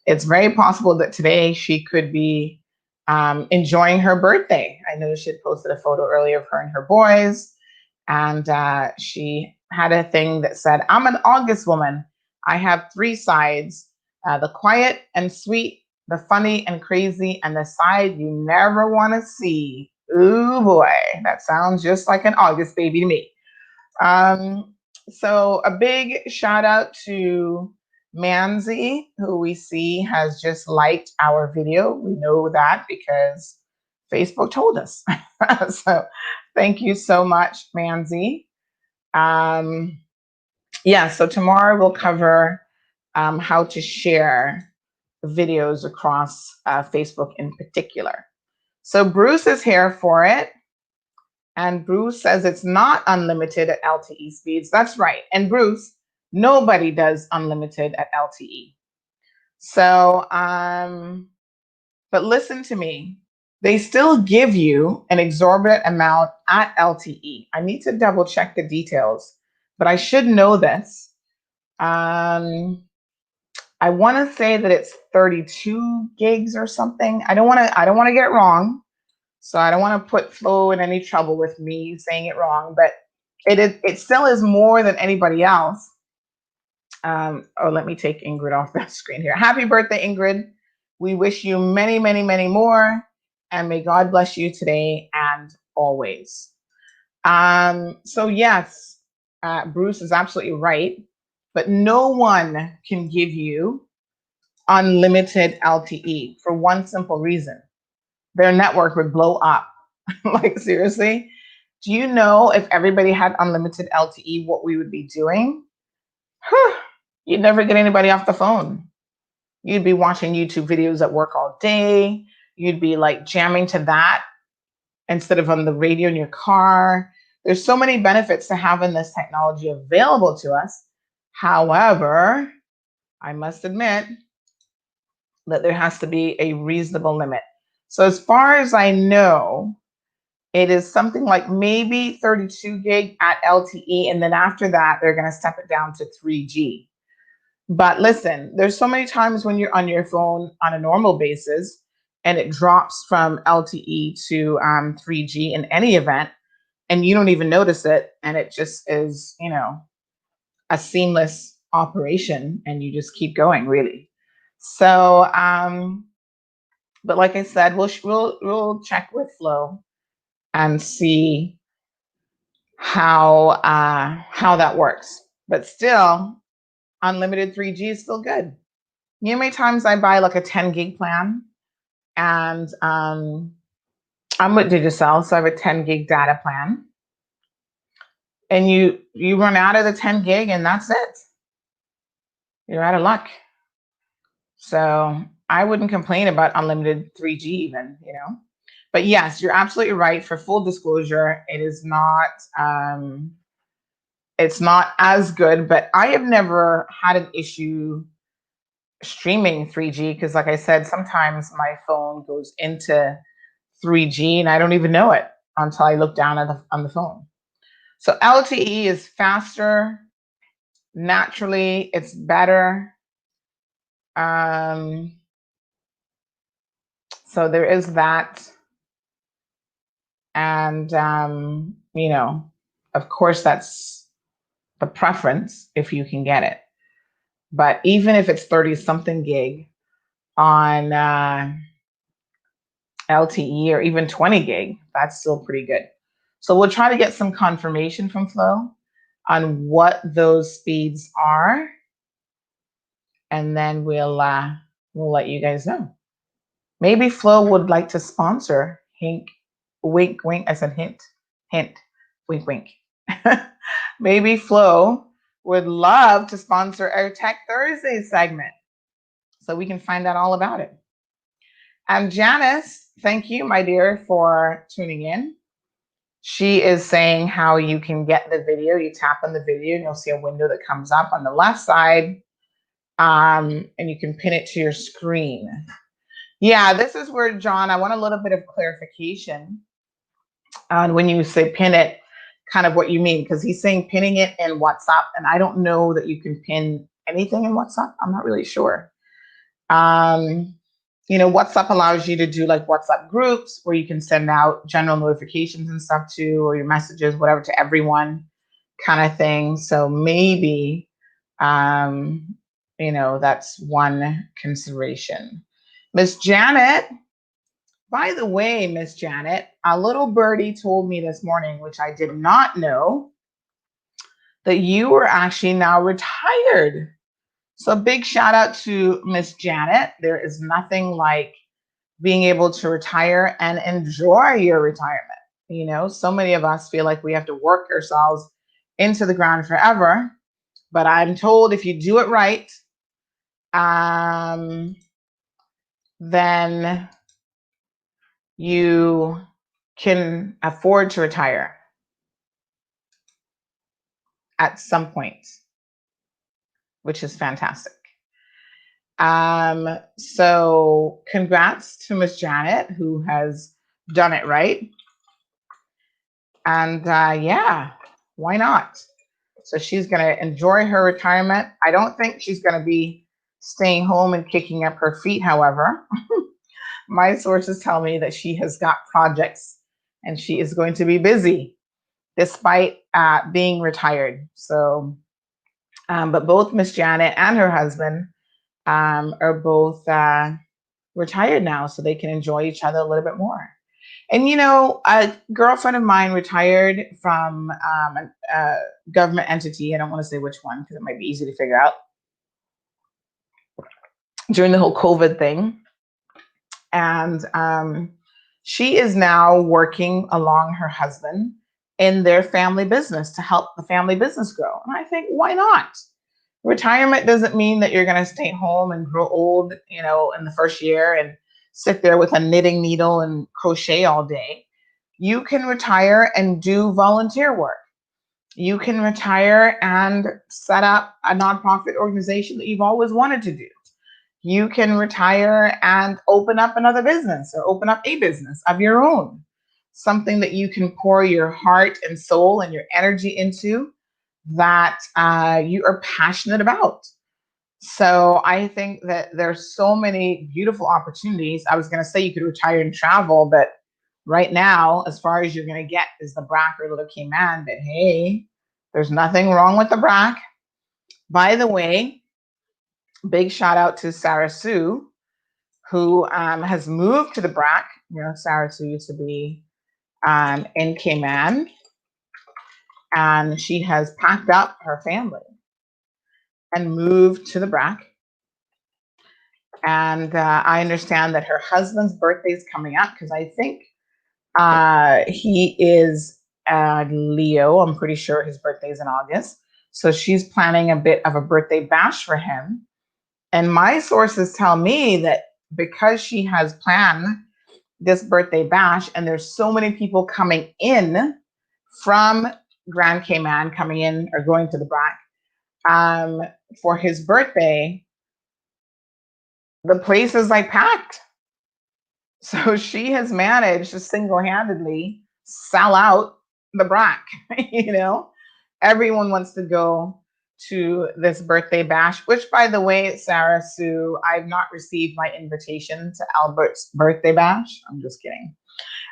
it's very possible that today she could be enjoying her birthday. I know she had posted a photo earlier of her and her boys, and she had a thing that said, "I'm an August woman. I have three sides, the quiet and sweet, the funny and crazy, and the side you never want to see." Ooh boy, that sounds just like an August baby to me. So a big shout out to Manzi, who we see has just liked our video. We know that because Facebook told us. So thank you so much, Manzi. Yeah, so tomorrow we'll cover how to share videos across Facebook in particular. So Bruce is here for it. And Bruce says it's not unlimited at LTE speeds. That's right. And Bruce, nobody does unlimited at LTE. So, but listen to me. They still give you an exorbitant amount at LTE. I need to double check the details, but I should know this. I want to say that it's 32 gigs or something. I don't want to get it wrong. So I don't want to put Flo in any trouble with me saying it wrong, but it still is more than anybody else. Let me take Ingrid off the screen here. Happy birthday, Ingrid. We wish you many, many, many more, and may God bless you today and always. So yes, Bruce is absolutely right, but no one can give you unlimited LTE for one simple reason. Their network would blow up. Like, seriously? Do you know if everybody had unlimited LTE, what we would be doing? You'd never get anybody off the phone. You'd be watching YouTube videos at work all day. You'd be like jamming to that instead of on the radio in your car. There's so many benefits to having this technology available to us. However, I must admit that there has to be a reasonable limit. So as far as I know, it is something like maybe 32 gig at LTE, and then after that, they're going to step it down to 3G. But listen, there's so many times when you're on your phone on a normal basis, and it drops from LTE to 3G in any event, and you don't even notice it, and it just is, a seamless operation, and you just keep going, really. So, but like I said, we'll check with Flo and see how that works. But still, unlimited 3G is still good. You know how many times I buy like a 10 gig plan, and I'm with Digicel, so I have a 10 gig data plan, and you run out of the 10 gig and that's it. You're out of luck. So I wouldn't complain about unlimited 3G even, But yes, you're absolutely right. For full disclosure, it is not it's not as good, but I have never had an issue streaming 3G because, like I said, sometimes my phone goes into 3G and I don't even know it until I look down on the phone. So LTE is faster. Naturally, it's better. So there is that. And, of course, that's the preference if you can get it. But even if it's 30 something gig on LTE or even 20 gig, that's still pretty good. So we'll try to get some confirmation from Flo on what those speeds are. And then we'll let you guys know. Maybe Flo would like to sponsor Hink, wink, wink. I said hint, hint, wink, wink. Maybe Flo would love to sponsor our Tech Thursday segment so we can find out all about it. Janice, thank you, my dear, for tuning in. She is saying how you can get the video. You tap on the video and you'll see a window that comes up on the left side, and you can pin it to your screen. Yeah, this is where, John, I want a little bit of clarification on when you say pin it, kind of what you mean, because he's saying pinning it in WhatsApp, and I don't know that you can pin anything in WhatsApp. I'm not really sure. WhatsApp allows you to do like WhatsApp groups where you can send out general notifications and stuff to, or your messages, whatever, to everyone kind of thing. So maybe, that's one consideration. Miss Janet, by the way, Miss Janet, a little birdie told me this morning, which I did not know, that you were actually now retired. So big shout out to Miss Janet. There is nothing like being able to retire and enjoy your retirement. So many of us feel like we have to work ourselves into the ground forever. But I'm told if you do it right, then you can afford to retire at some point, which is fantastic. So congrats to Miss Janet, who has done it right. And yeah, why not? So she's going to enjoy her retirement. I don't think she's going to be staying home and kicking up her feet, however. My sources tell me that she has got projects and she is going to be busy despite being retired. So, but both Miss Janet and her husband are both retired now, so they can enjoy each other a little bit more. And a girlfriend of mine retired from a government entity. I don't want to say which one because it might be easy to figure out, during the whole COVID thing. And she is now working along her husband in their family business to help the family business grow. And I think, why not? Retirement doesn't mean that you're going to stay home and grow old, in the first year and sit there with a knitting needle and crochet all day. You can retire and do volunteer work. You can retire and set up a nonprofit organization that you've always wanted to do. You can retire and open up another business or open up a business of your own, something that you can pour your heart and soul and your energy into, that you are passionate about. So I think that there's so many beautiful opportunities. I was going to say you could retire and travel, but right now, as far as you're going to get is the BRAC or Little Cayman. But hey, there's nothing wrong with the BRAC. By the way, big shout out to Sarah Sue, who has moved to the BRAC. Sarah Sue used to be in Cayman, and she has packed up her family and moved to the BRAC. And I understand that her husband's birthday is coming up, because I think he is Leo. I'm pretty sure his birthday is in August. So she's planning a bit of a birthday bash for him. And my sources tell me that because she has planned this birthday bash, and there's so many people coming in from Grand Cayman, coming in or going to the BRAC for his birthday, the place is like packed. So she has managed to single-handedly sell out the BRAC. Everyone wants to go to this birthday bash, which, by the way, Sarah Sue, I've not received my invitation to Albert's birthday bash. I'm just kidding.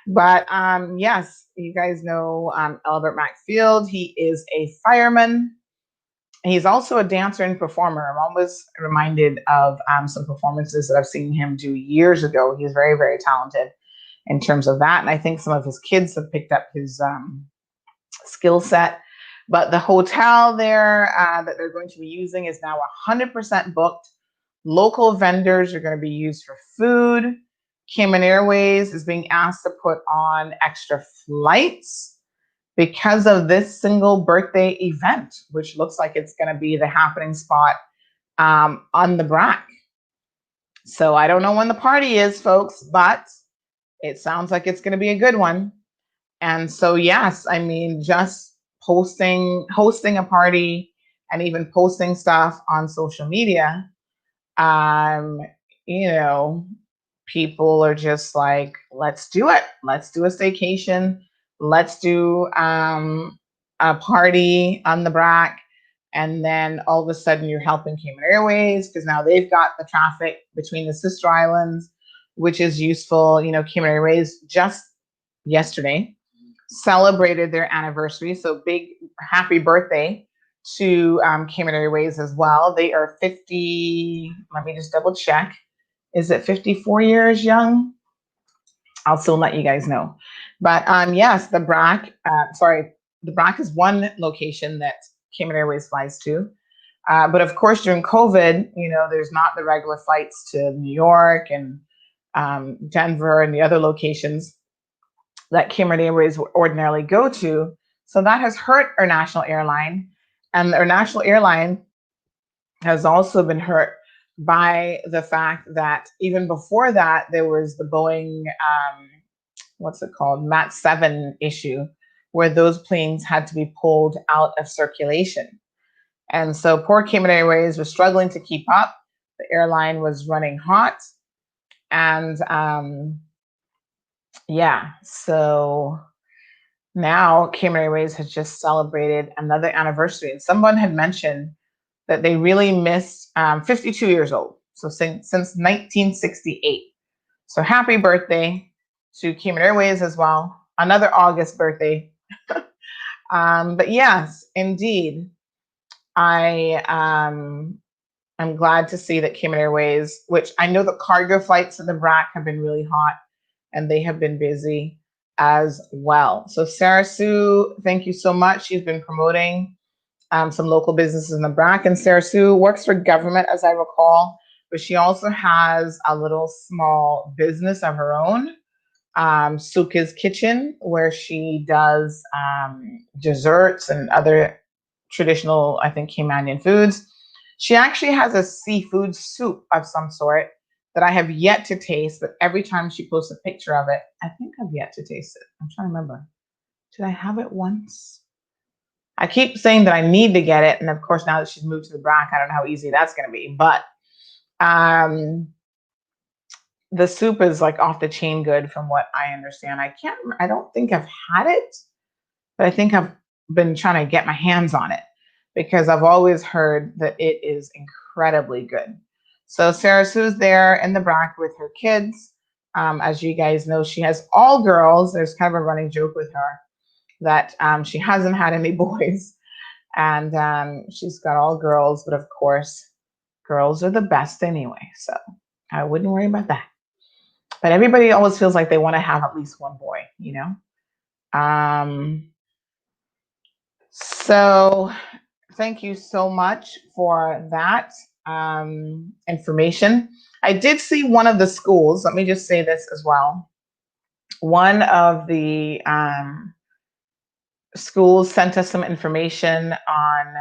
But yes, you guys know Albert Macfield. He is a fireman. He's also a dancer and performer. I'm always reminded of some performances that I've seen him do years ago. He's very, very talented in terms of that. And I think some of his kids have picked up his skill set. But the hotel there that they're going to be using is now 100% booked. Local vendors are going to be used for food. Cayman Airways is being asked to put on extra flights because of this single birthday event, which looks like it's going to be the happening spot on the BRAC. So I don't know when the party is, folks, but it sounds like it's going to be a good one. And so, yes, I mean, just hosting a party and even posting stuff on social media, um, you know, people are just like, let's do it. Let's do a staycation. Let's do a party on the BRAC. And then all of a sudden you're helping Cayman Airways because now they've got the traffic between the sister islands, which is useful. You know, Cayman Airways just yesterday celebrated their anniversary. So big happy birthday to Cayman Airways as well. They are 50, let me just double check. Is it 54 years young? I'll still let you guys know. But yes, the BRAC, the BRAC is one location that Cayman Airways flies to. But of course, during COVID, you know, there's not the regular flights to New York and Denver and the other locations that Cayman Airways would ordinarily go to. So that has hurt our national airline. And our national airline has also been hurt by the fact that even before that, there was the Boeing, what's it called, MAX 7 issue, where those planes had to be pulled out of circulation. And so poor Cayman Airways was struggling to keep up. The airline was running hot. And yeah, so now Cayman Airways has just celebrated another anniversary. And someone had mentioned that they really missed 52 years old. So since 1968. So happy birthday to Cayman Airways as well. Another August birthday. But yes, indeed, I'm glad to see that Cayman Airways, which I know the cargo flights to the BRAC have been really hot and they have been busy as well. So Sarah Sue, thank you so much. She's been promoting some local businesses in the BRAC, and Sarah Sue works for government, as I recall, but she also has a little small business of her own, Suka's Kitchen, where she does desserts and other traditional, I think, Caymanian foods. She actually has a seafood soup of some sort that I have yet to taste, but every time she posts a picture of it, I think I've yet to taste it. I'm trying to remember. Did I have it once? I keep saying that I need to get it. And of course, now that she's moved to the BRAC, I don't know how easy that's going to be. But the soup is like off the chain good from what I understand. I don't think I've had it, but I think I've been trying to get my hands on it because I've always heard that it is incredibly good. So Sarah Sue's there in the BRAC with her kids. As you guys know, she has all girls. There's kind of a running joke with her that she hasn't had any boys, and she's got all girls, but of course, girls are the best anyway, so I wouldn't worry about that. But everybody always feels like they want to have at least one boy, you know? So thank you so much for that information. I did see one of the schools, let me just say this as well. One of the schools sent us some information on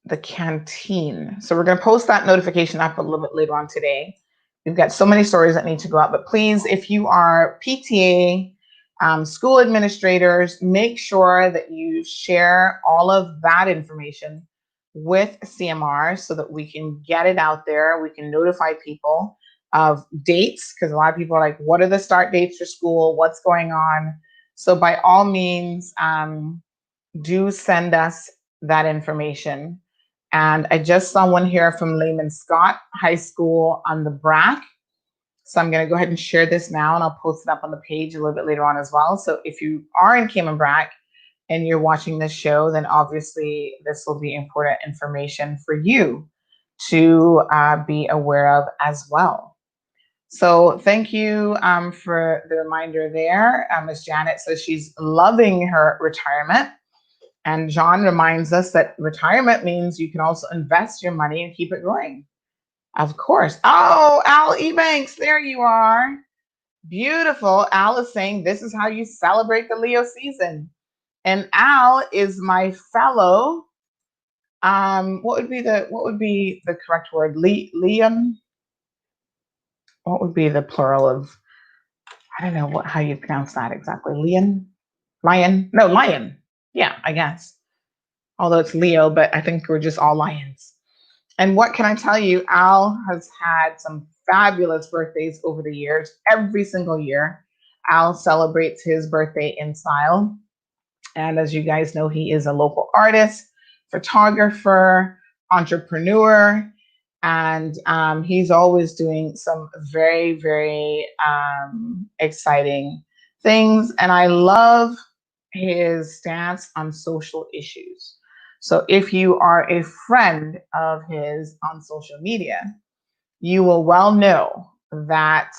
the canteen. So we're going to post that notification up a little bit later on today. We've got so many stories that need to go out, but please, if you are PTA, school administrators, make sure that you share all of that information with CMR so that we can get it out there. We can notify people of dates because a lot of people are like, what are the start dates for school? What's going on? So by all means, do send us that information. And I just saw one here from Lehman Scott High School on the BRAC. So I'm going to go ahead and share this now, and I'll post it up on the page a little bit later on as well. So if you are in Cayman BRAC and you're watching this show, then obviously this will be important information for you to be aware of as well. So thank you for the reminder there. Ms. Janet says she's loving her retirement. And John reminds us that retirement means you can also invest your money and keep it growing. Of course. Oh, Al Ebanks, there you are. Beautiful. Al is saying this is how you celebrate the Leo season. And Al is my fellow. What would be the correct word? Liam. What would be the plural of? I don't know how you pronounce that exactly. Lion. No, lion. Yeah, I guess. Although it's Leo, but I think we're just all lions. And what can I tell you? Al has had some fabulous birthdays over the years. Every single year, Al celebrates his birthday in style. And as you guys know, he is a local artist, photographer, entrepreneur, and he's always doing some very, very exciting things. And I love his stance on social issues. So if you are a friend of his on social media, you will well know that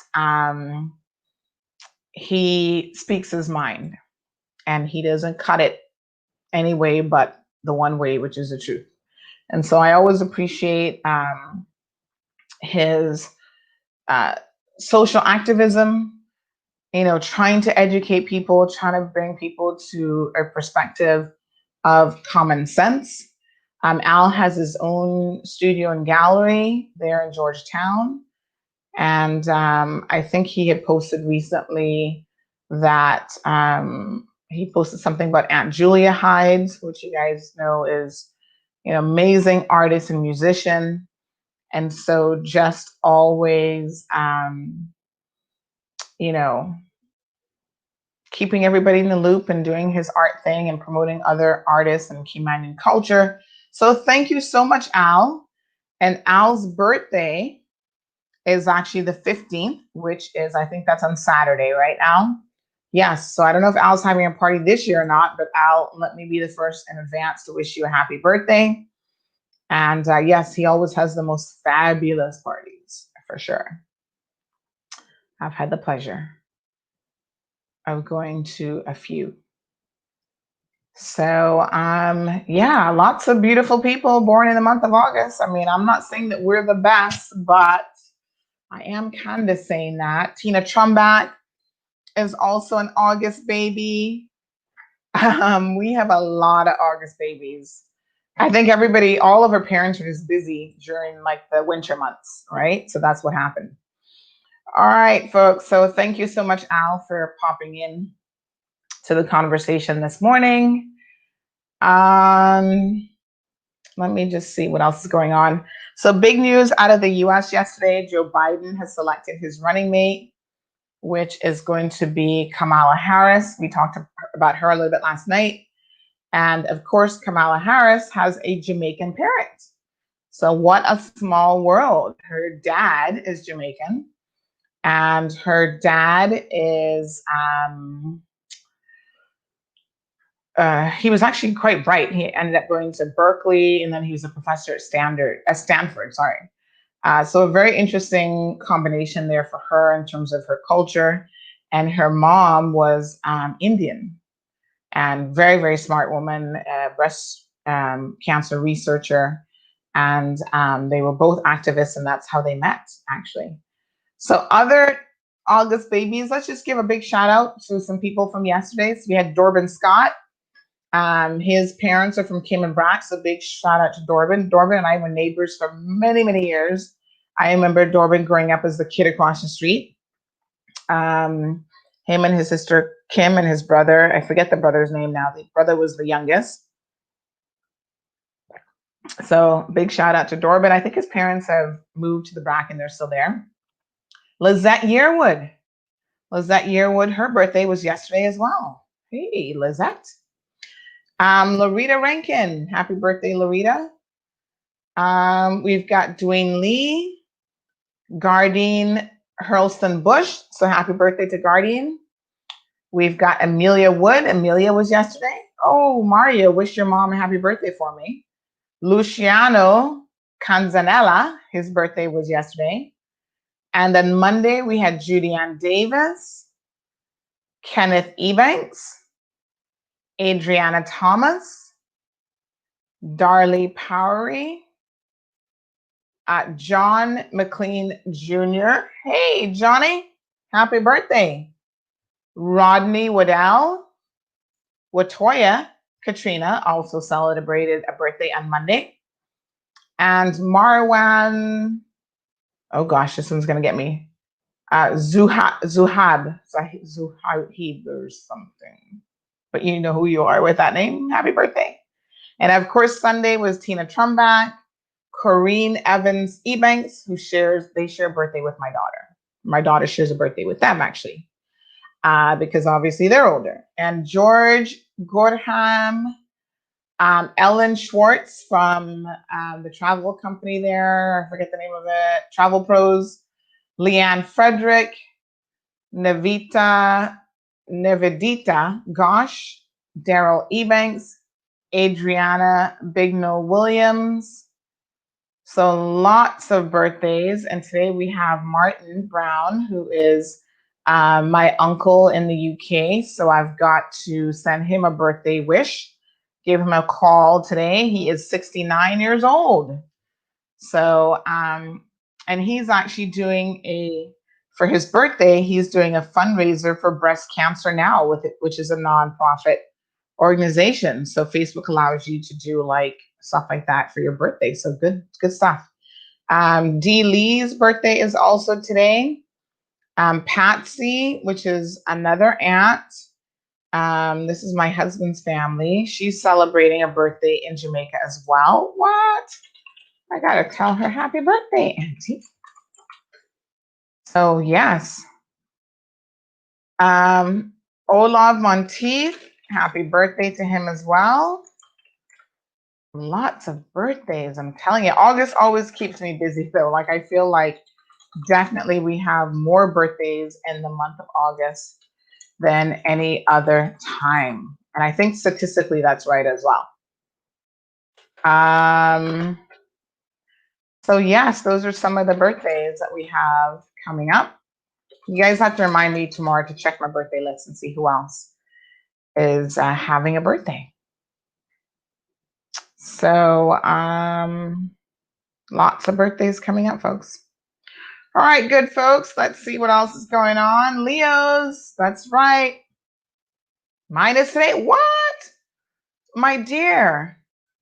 he speaks his mind and he doesn't cut it any way but the one way, which is the truth. And so I always appreciate his uh, social activism, trying to educate people, trying to bring people to a perspective of common sense. Al has his own studio and gallery there in Georgetown. And I think he had posted recently that he posted something about Aunt Julia Hides, which you guys know is an amazing artist and musician. And so just always, you know, keeping everybody in the loop and doing his art thing and promoting other artists and Caymanian culture. So thank you so much, Al. And Al's birthday is actually the 15th, which is, I think that's on Saturday, right, Al? Yes. So I don't know if Al's having a party this year or not, but Al, let me be the first in advance to wish you a happy birthday. And yes, he always has the most fabulous parties, for sure. I've had the pleasure of going to a few. So yeah, lots of beautiful people born in the month of August. I mean, I'm not saying that we're the best, but I am kind of saying that. Tina Trumbach is also an August baby. We have a lot of August babies. I think all of our parents are just busy during like the winter months, right? So that's what happened. All right, folks. So thank you so much, Al, for popping in to the conversation this morning. Let me just see what else is going on. So big news out of the US yesterday. Joe Biden has selected his running mate, which is going to be Kamala Harris. We talked about her a little bit last night. And of course, Kamala Harris has a Jamaican parent. So what a small world. Her dad is Jamaican. And her dad is, he was actually quite bright. He ended up going to Berkeley, and then he was a professor at Stanford, sorry. So a very interesting combination there for her in terms of her culture. And her mom was Indian and very, very smart woman, breast cancer researcher. And they were both activists, and that's how they met, actually. So other August babies, let's just give a big shout out to some people from yesterday. So we had Dorbin Scott. His parents are from Cayman, so big shout out to Dorbin. Dorbin and I were neighbors for many, many years. I remember Dorbin growing up as the kid across the street. Him and his sister Kim and his brother, I forget the brother's name now. The brother was the youngest. So big shout out to Dorbin. I think his parents have moved to the Bracken. They're still there. Lizette Yearwood. Lizette Yearwood, her birthday was yesterday as well. Hey, Lizette. Loretta Rankin. Happy birthday, Loretta. We've got Dwayne Lee, Gardine Hurlston Bush. So happy birthday to Gardine. We've got Amelia Wood. Amelia was yesterday. Oh, Mario, wish your mom a happy birthday for me. Luciano Canzanella, his birthday was yesterday. And then Monday, we had Judianne Davis, Kenneth Ebanks, Adriana Thomas, Darley Powery, John McLean Jr. Hey, Johnny, happy birthday. Rodney Waddell, Watoya Katrina also celebrated a birthday on Monday. And Marwan, oh gosh, this one's going to get me. Zuhab or something. But you know who you are with that name. Happy birthday. And of course, Sunday was Tina Trumbach, Corrine Evans Ebanks, they share a birthday with my daughter. My daughter shares a birthday with them, actually, because obviously they're older. And George Gorham, Ellen Schwartz from the travel company there, I forget the name of it, Travel Pros, Leanne Frederick, Nevedita Gosh, Daryl Ebanks, Adriana Bignell Williams. So lots of birthdays. And today we have Martin Brown, who is my uncle in the UK. So I've got to send him a birthday wish. Give him a call today. He is 69 years old. So, and he's actually doing for his birthday, he's doing a fundraiser for Breast Cancer Now which is a nonprofit organization. So Facebook allows you to do like stuff like that for your birthday. So good stuff. Dee Lee's birthday is also today. Patsy, which is another aunt. This is my husband's family. She's celebrating a birthday in Jamaica as well. What? I gotta tell her happy birthday, Auntie. So yes. Olav Monteith, happy birthday to him as well. Lots of birthdays, I'm telling you. August always keeps me busy though. Like I feel like definitely we have more birthdays in the month of August than any other time. And I think statistically that's right as well. So yes, those are some of the birthdays that we have coming up. You guys have to remind me tomorrow to check my birthday list and see who else is having a birthday. So lots of birthdays coming up, folks. All right, good folks. Let's see what else is going on. Leos, that's right. Mine is today. What? My dear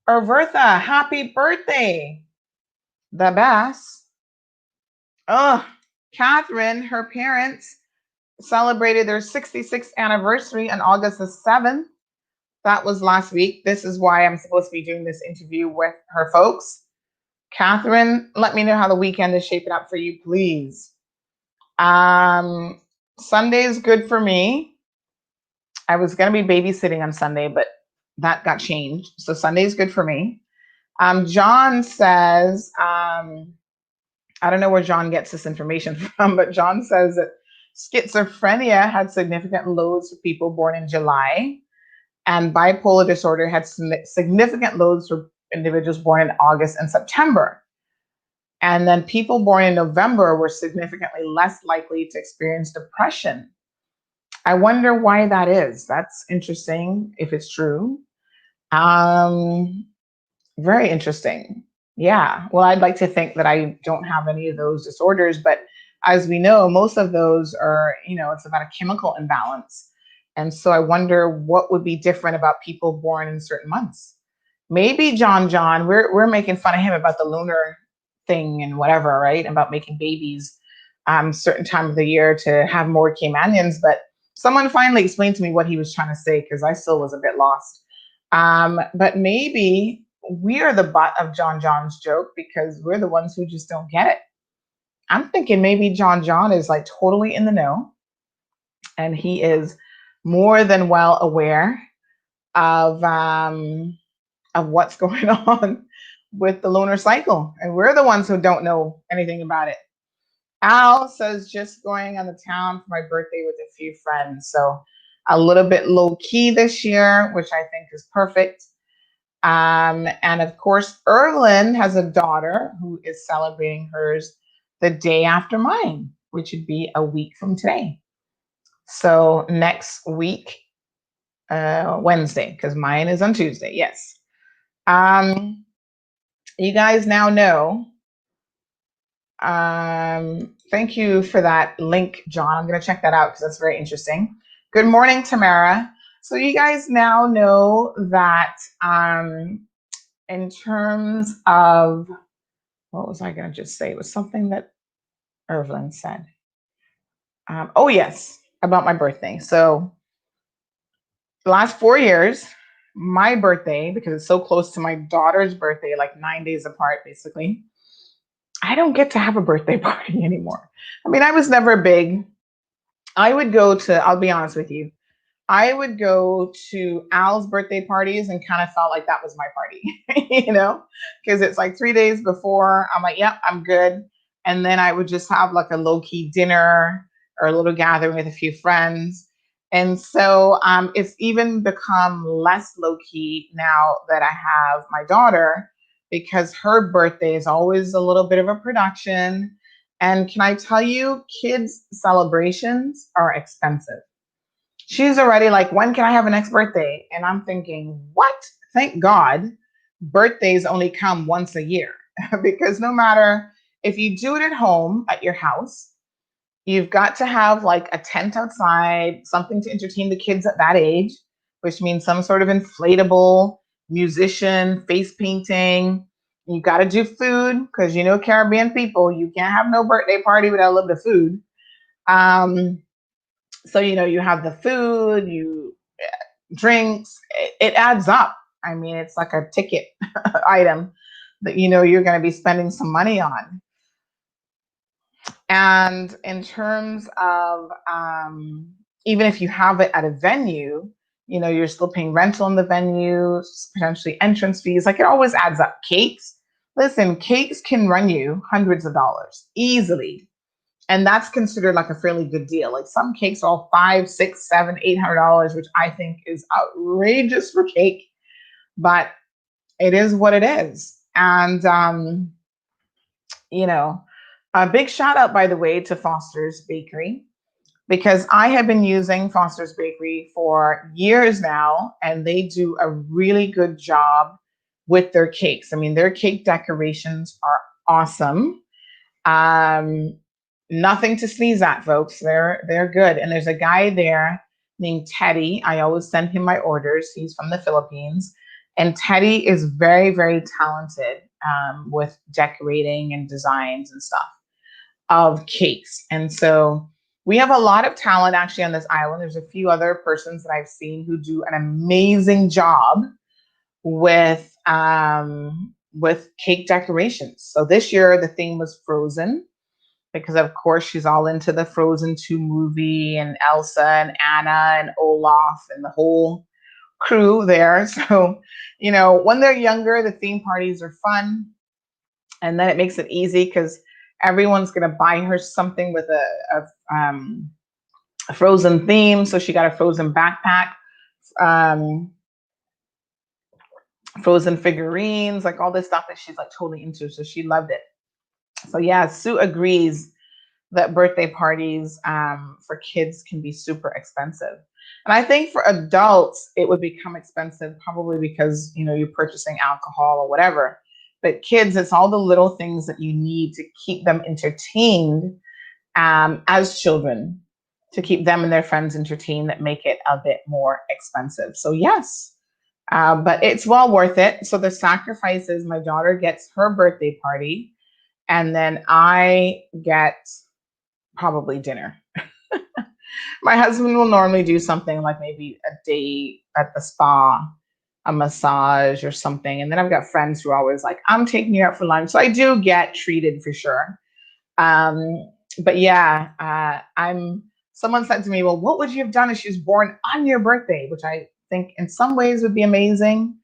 Ervertha, happy birthday. The best. Oh, Catherine, her parents celebrated their 66th anniversary on August the 7th. That was last week. This is why I'm supposed to be doing this interview with her folks. Catherine, let me know how the weekend is shaping up for you, please. Sunday is good for me. I was going to be babysitting on Sunday, but that got changed. So Sunday is good for me. John says, I don't know where John gets this information from, but John says that schizophrenia had significant loads for people born in July, and bipolar disorder had significant loads for individuals born in August and September. And then people born in November were significantly less likely to experience depression. I wonder why that is. That's interesting if it's true. Very interesting. Yeah. Well, I'd like to think that I don't have any of those disorders, but as we know, most of those are, it's about a chemical imbalance. And so I wonder what would be different about people born in certain months. Maybe John, we're making fun of him about the lunar thing and whatever, right? About making babies certain time of the year to have more Caymanians. But someone finally explained to me what he was trying to say, because I still was a bit lost. But maybe we are the butt of John's joke because we're the ones who just don't get it. I'm thinking maybe John is like totally in the know, and he is more than well aware of what's going on with the lunar cycle, and we're the ones who don't know anything about it. Al says just going on the town for my birthday with a few friends, so a little bit low key this year, which I think is perfect. And of course, Erlyn has a daughter who is celebrating hers the day after mine, which would be a week from today. So next week, Wednesday, because mine is on Tuesday. Yes. You guys now know Thank you for that link, John. I'm going to check that out because that's very interesting. Good morning, Tamara. So you guys now know that in terms of, what was I going to just say? It was something that Irvin said. Oh, yes, about my birthday. So the last 4 years, my birthday, because it's so close to my daughter's birthday, like 9 days apart, basically, I don't get to have a birthday party anymore. I mean, I was never big. I would go to, I'll be honest with you, I would go to Al's birthday parties and kind of felt like that was my party, because it's like 3 days before. I'm like, yep, I'm good. And then I would just have like a low key dinner or a little gathering with a few friends. And so it's even become less low key now that I have my daughter because her birthday is always a little bit of a production. And can I tell you, kids' celebrations are expensive. She's already like, when can I have a next birthday? And I'm thinking, what? Thank God birthdays only come once a year because no matter if you do it at home at your house, you've got to have like a tent outside, something to entertain the kids at that age, which means some sort of inflatable musician, face painting. You got to do food because Caribbean people, you can't have no birthday party without a little bit of food. So you have the food, you drinks. It adds up. I mean, it's like a ticket item that you're going to be spending some money on. And in terms of even if you have it at a venue, you're still paying rental in the venue, potentially entrance fees. Like it always adds up. Cakes. Listen, cakes can run you hundreds of dollars easily. And that's considered like a fairly good deal. Like some cakes are all $500, $600, $700, $800, which I think is outrageous for cake, but it is what it is. And a big shout out, by the way, to Foster's Bakery, because I have been using Foster's Bakery for years now, and they do a really good job with their cakes. I mean, their cake decorations are awesome. Nothing to sneeze at, folks. They're good. And there's a guy there named Teddy. I always send him my orders. He's from the Philippines. And Teddy is very, very talented with decorating and designs and stuff of cakes. And so we have a lot of talent actually on this island. There's a few other persons that I've seen who do an amazing job with cake decorations. So this year the theme was Frozen, because of course she's all into the Frozen 2 movie, and Elsa and Anna and Olaf and the whole crew there. So, when they're younger, the theme parties are fun. And then it makes it easy because everyone's going to buy her something with a Frozen theme. So she got a Frozen backpack, Frozen figurines, like all this stuff that she's like totally into. So she loved it. So yeah, Sue agrees that birthday parties for kids can be super expensive. And I think for adults, it would become expensive probably because, you're purchasing alcohol or whatever. But kids, it's all the little things that you need to keep them entertained as children, to keep them and their friends entertained, that make it a bit more expensive. So yes, but it's well worth it. So the sacrifice is my daughter gets her birthday party, and then I get probably dinner. My husband will normally do something like maybe a day at the spa, a massage or something. And then I've got friends who are always like, I'm taking you out for lunch. So I do get treated for sure. But yeah, someone said to me, well, what would you have done if she was born on your birthday? Which I think in some ways would be amazing.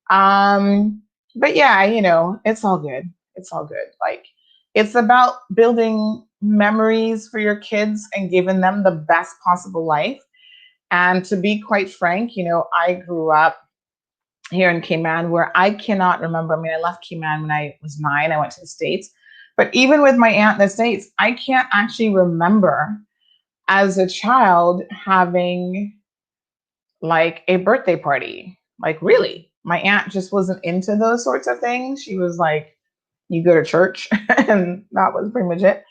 But yeah, it's all good. It's all good. Like, it's about building memories for your kids and giving them the best possible life. And to be quite frank, I grew up here in Cayman where I cannot remember. I mean, I left Cayman when I was 9. I went to the States. But even with my aunt in the States, I can't actually remember as a child having like a birthday party. Like, really, my aunt just wasn't into those sorts of things. She was like you go to church, and that was pretty much it.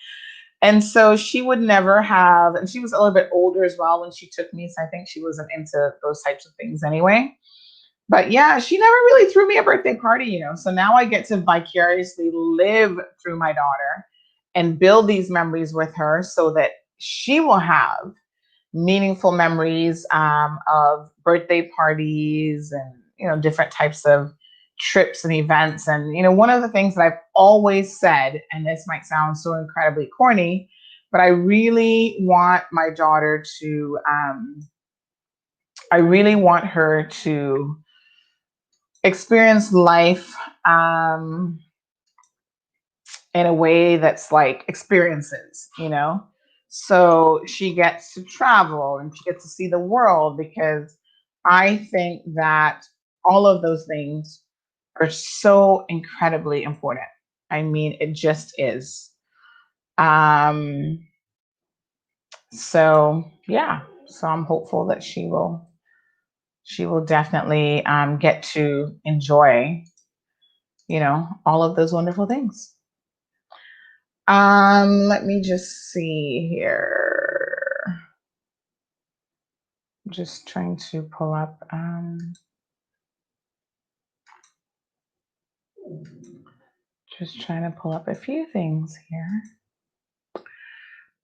And so she would never have, and she was a little bit older as well when she took me. So I think she wasn't into those types of things anyway. But yeah, she never really threw me a birthday party, you know. So now I get to vicariously live through my daughter and build these memories with her so that she will have meaningful memories of birthday parties and, you know, different types of trips and events. And, you know, one of the things that I've always said, and this might sound so incredibly corny, but I really want my daughter to, I really want her to experience life in a way that's like experiences, you know? So she gets to travel and she gets to see the world, because I think that all of those things are so incredibly important. I mean, it just is. Um, so yeah, so I'm hopeful that she will definitely get to enjoy, you know, all of those wonderful things. Let me just see here. Just trying to pull up just trying to pull up a few things here.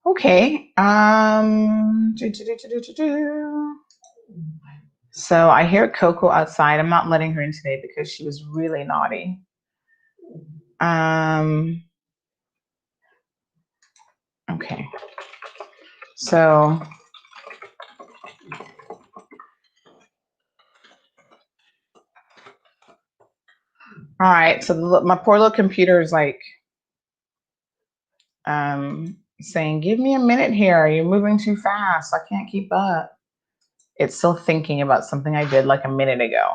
Okay. So I hear Coco outside. I'm not letting her in today because she was really naughty. Okay. So all right. So my poor little computer is like saying, "Give me a minute here. You're moving too fast. I can't keep up." It's still thinking about something I did like a minute ago.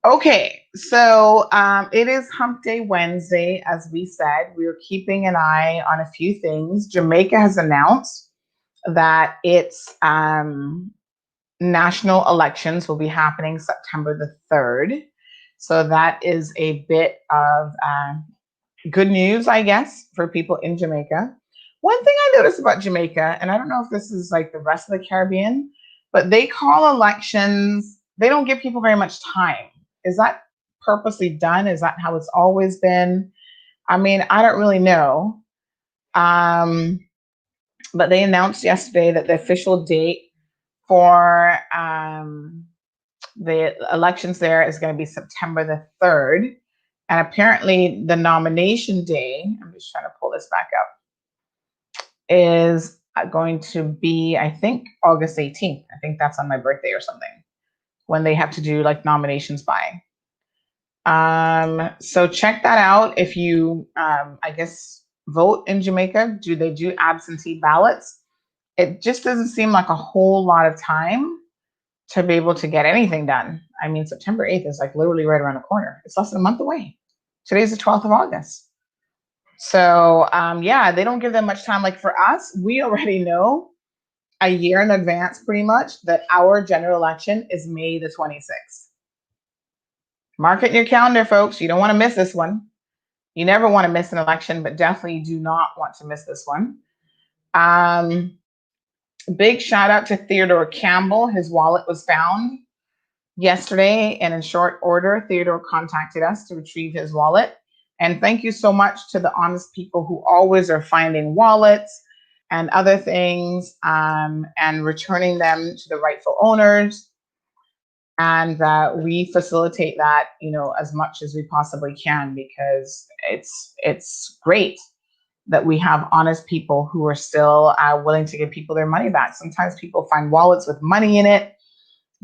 Okay, so it is Hump Day Wednesday. As we said, we are keeping an eye on a few things. Jamaica has announced that its national elections will be happening September the 3rd. So that is a bit of good news, I guess, for people in Jamaica. One thing I noticed about Jamaica, and I don't know if this is like the rest of the Caribbean, but they call elections, they don't give people very much time. Is that purposely done? Is that how it's always been? I mean, I don't really know. But they announced yesterday that the official date for the elections there is going to be September the 3rd. And apparently the nomination day, I'm just trying to pull this back up, is going to be, I think, August 18th. I think that's on my birthday or something, when they have to do like nominations by. So check that out. If you, I guess, vote in Jamaica, do they do absentee ballots? It just doesn't seem like a whole lot of time to be able to get anything done. I mean, September 8th is like literally right around the corner. It's less than a month away. Today's the 12th of August. So yeah, they don't give them much time. Like for us, we already know a year in advance pretty much that our general election is May the 26th. Mark it in your calendar, folks. You don't want to miss this one. You never want to miss an election, but definitely do not want to miss this one. Big shout out to Theodore Campbell. His wallet was found yesterday, and in short order, Theodore contacted us to retrieve his wallet. And thank you so much to the honest people who always are finding wallets and other things and returning them to the rightful owners. And we facilitate that, you know, as much as we possibly can, because it's great that we have honest people who are still willing to give people their money back. Sometimes people find wallets with money in it,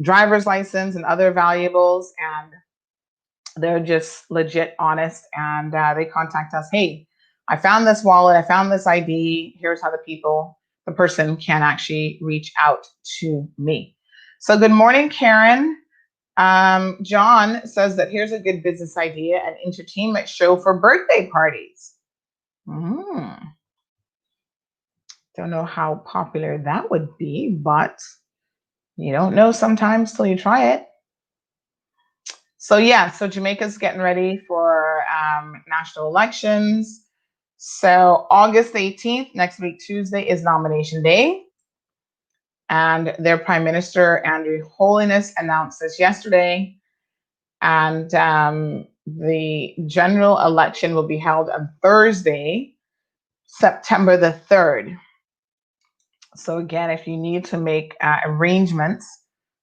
driver's license and other valuables, and they're just legit honest, and they contact us. Hey, I found this wallet, I found this ID. Here's how the person can actually reach out to me. So good morning, Karen. John says that here's a good business idea, an entertainment show for birthday parties. Don't know how popular that would be, but you don't know sometimes till you try it. So yeah, so Jamaica's getting ready for national elections. So August 18th, next week, Tuesday, is nomination day. And their Prime Minister, Andrew Holiness, announced this yesterday. And the general election will be held on Thursday, September the 3rd. So again, if you need to make arrangements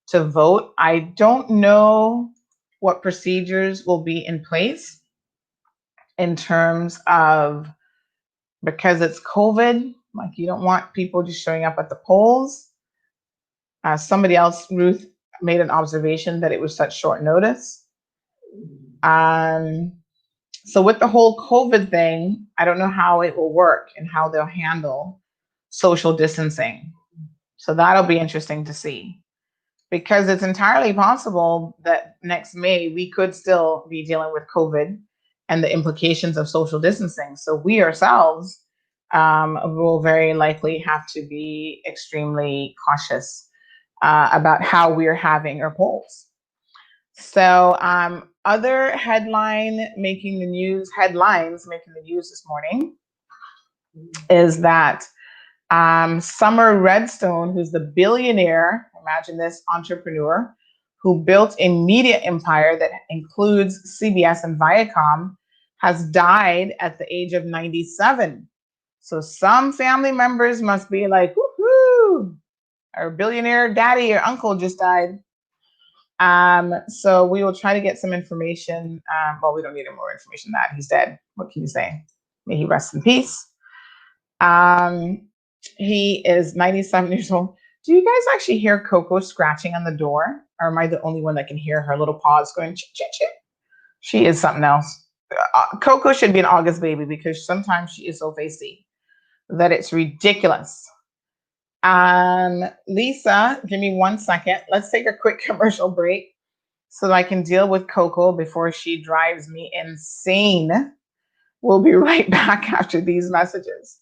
to vote, I don't know what procedures will be in place in terms of, because it's COVID, like you don't want people just showing up at the polls. Somebody else, Ruth, made an observation that it was such short notice. So with the whole COVID thing, I don't know how it will work and how they'll handle social distancing. So that'll be interesting to see, because it's entirely possible that next May we could still be dealing with COVID and the implications of social distancing. So we ourselves will very likely have to be extremely cautious about how we're having our polls. So other headlines making the news this morning is that Summer Redstone, who's the billionaire, imagine this, entrepreneur, who built a media empire that includes CBS and Viacom, has died at the age of 97. So some family members must be like, woohoo, our billionaire daddy or uncle just died. So we will try to get some information. Well, we don't need any more information than that. He's dead. What can you say? May he rest in peace. He is 97 years old. Do you guys actually hear Coco scratching on the door? Or am I the only one that can hear her little paws going chit, chit, chit? She is something else. Coco should be an August baby because sometimes she is so feisty that it's ridiculous. Lisa, give me 1 second. Let's take a quick commercial break so that I can deal with Coco before she drives me insane. We'll be right back after these messages.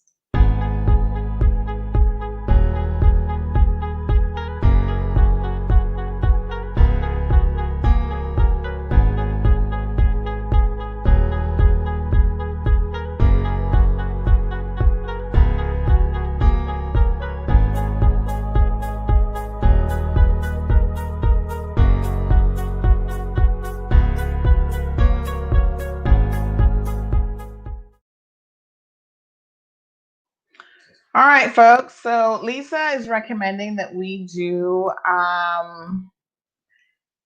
All right, folks. So Lisa is recommending that we do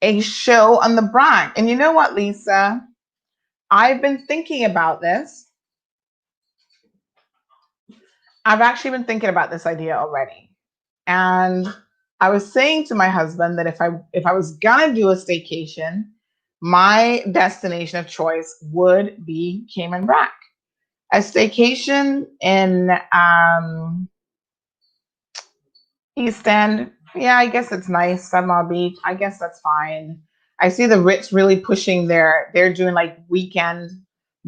a show on the BRAC. And you know what, Lisa? I've been thinking about this. I've actually been thinking about this idea already. And I was saying to my husband that if I was gonna do a staycation, my destination of choice would be Cayman BRAC. A staycation in East End, yeah, I guess it's nice. Sunlaw Beach, I guess that's fine. I see the Ritz really pushing they're doing like weekend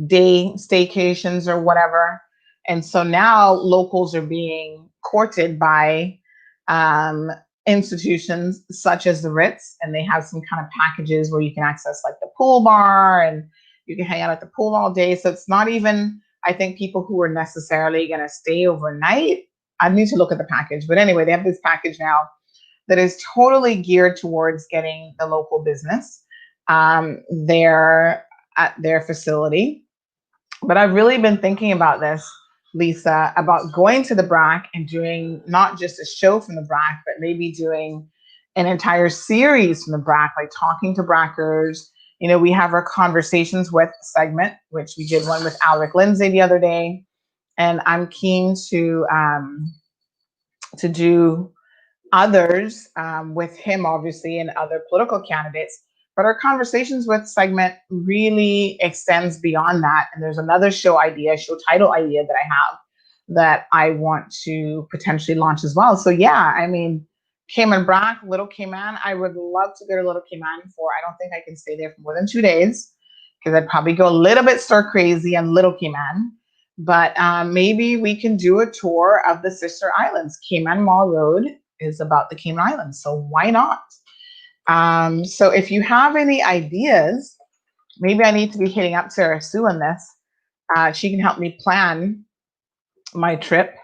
day staycations or whatever. And so now locals are being courted by institutions such as the Ritz, and they have some kind of packages where you can access like the pool bar and you can hang out at the pool all day. So it's not even, I think, people who are necessarily going to stay overnight. I need to look at the package. But anyway, they have this package now that is totally geared towards getting the local business there at their facility. But I've really been thinking about this, Lisa, about going to the BRAC and doing not just a show from the BRAC, but maybe doing an entire series from the BRAC, like talking to BRACers. You know, we have our Conversations With segment, which we did one with Alec Lindsay the other day. And I'm keen to do others with him, obviously, and other political candidates. But our Conversations With segment really extends beyond that. And there's another show title idea that I have that I want to potentially launch as well. So yeah, I mean, Cayman BRAC, Little Cayman, I would love to go to Little Cayman I don't think I can stay there for more than 2 days because I'd probably go a little bit stir crazy on Little Cayman. But maybe we can do a tour of the sister islands. Cayman Mall Road is about the Cayman Islands, so why not? So if you have any ideas, maybe I need to be hitting up Sarah Sue on this. She can help me plan my trip,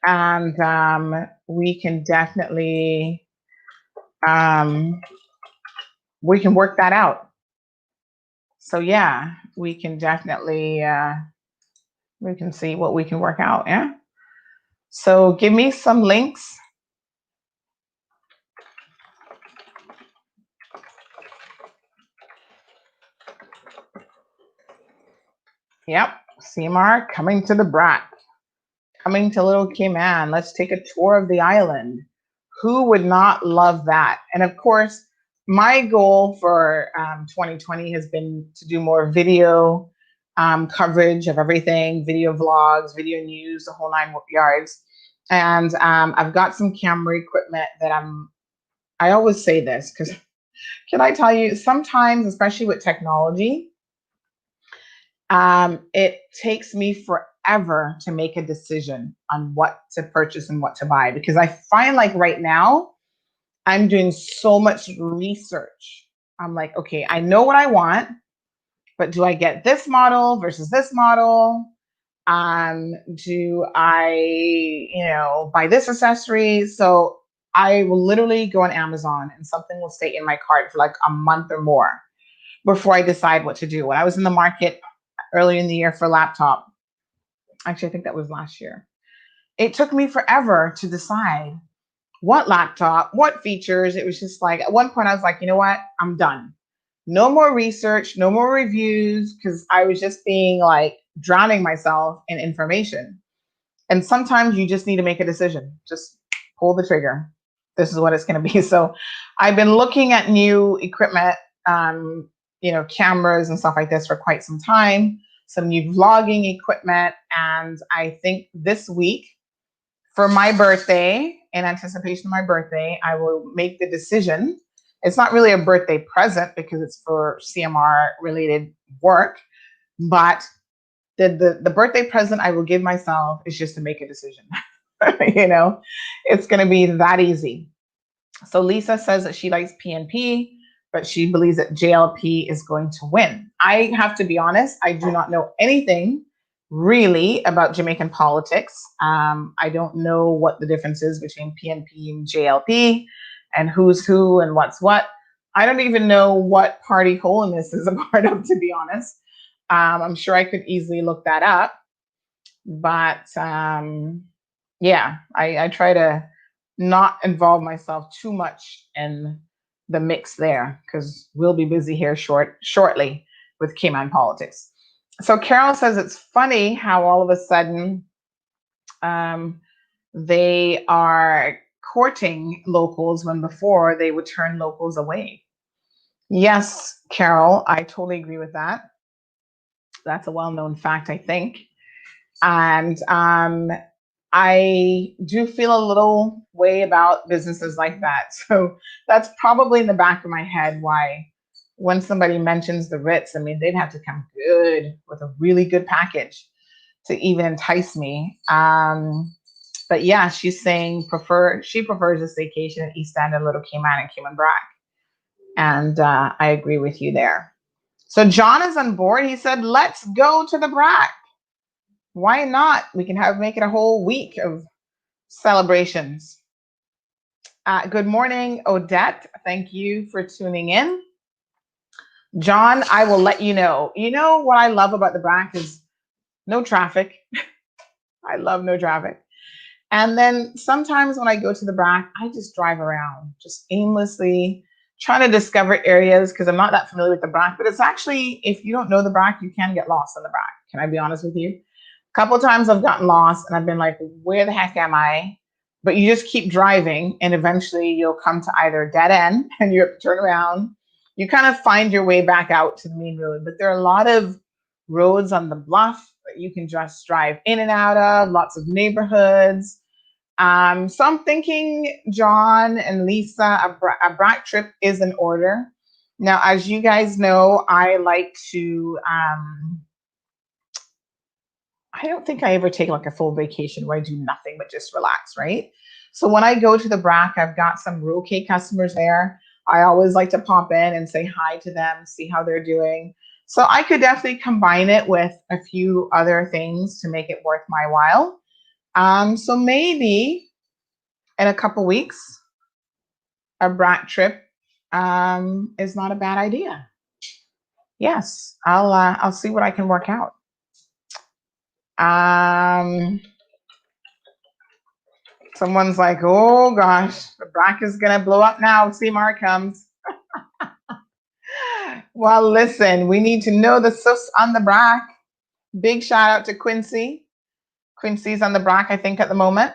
and we can definitely um, we can work that out. So yeah, we can definitely we can see what we can work out. Yeah. So give me some links. Yep. CMR coming to the BRAC, coming to Little Cayman. Let's take a tour of the island. Who would not love that? And of course, my goal for 2020 has been to do more video coverage of everything, video vlogs, video news, the whole nine yards. And I've got some camera equipment that I always say this because can I tell you, sometimes, especially with technology, it takes me forever to make a decision on what to purchase and what to buy because I find like right now, I'm doing so much research. I'm like, okay, I know what I want, but do I get this model versus this model? Do I, buy this accessory? So I will literally go on Amazon and something will stay in my cart for like a month or more before I decide what to do. When I was in the market earlier in the year for a laptop, actually, I think that was last year, it took me forever to decide what laptop, what features. It was just like, at one point I was like, you know what? I'm done. No more research, no more reviews, because I was just being like drowning myself in information. And sometimes you just need to make a decision. Just pull the trigger. This is what it's going to be. So I've been looking at new equipment, cameras and stuff like this for quite some time, some new vlogging equipment. And I think this week, for my birthday, in anticipation of my birthday, I will make the decision. It's not really a birthday present because it's for CMR related work, but the birthday present I will give myself is just to make a decision. It's going to be that easy. So Lisa says that she likes PNP, but she believes that JLP is going to win. I have to be honest, I do not know anything really about Jamaican politics. I don't know what the difference is between PNP and JLP and who's who and what's what. I don't even know what party Holiness is a part of, to be honest. I'm sure I could easily look that up. But I try to not involve myself too much in the mix there because we'll be busy here shortly with Cayman politics. So Carol says it's funny how all of a sudden they are courting locals when before they would turn locals away. Yes, Carol, I totally agree with that. That's a well-known fact, I think. And I do feel a little way about businesses like that. So that's probably in the back of my head why when somebody mentions the Ritz, I mean, they'd have to come good with a really good package to even entice me. But yeah, she's saying she prefers this vacation in East End and Little Cayman and Cayman Brac. And I agree with you there. So John is on board. He said, let's go to the Brac. Why not? We can make it a whole week of celebrations. Good morning, Odette. Thank you for tuning in. John, I will let you know. You know what I love about the Brac is no traffic. I love no traffic. And then sometimes when I go to the Brac, I just drive around, just aimlessly trying to discover areas because I'm not that familiar with the Brac. But it's actually, if you don't know the Brac, you can get lost in the Brac. Can I be honest with you? A couple of times I've gotten lost and I've been like, where the heck am I? But you just keep driving and eventually you'll come to either a dead end and you have to turn around. You kind of find your way back out to the main road. But there are a lot of roads on the bluff that you can just drive in and out of, lots of neighborhoods. So I'm thinking John and Lisa, a Brac trip is in order. Now, as you guys know, I like to, I don't think I ever take like a full vacation where I do nothing but just relax, right? So when I go to the Brac, I've got some Roque customers there. I always like to pop in and say hi to them, see how they're doing. So I could definitely combine it with a few other things to make it worth my while. So maybe in a couple weeks, a brat trip is not a bad idea. Yes, I'll see what I can work out. Someone's like, oh gosh, the brack is gonna blow up now. Seymour comes. Well, listen, we need to know the sus on the brack. Big shout out to Quincy. Quincy's on the brack, I think, at the moment.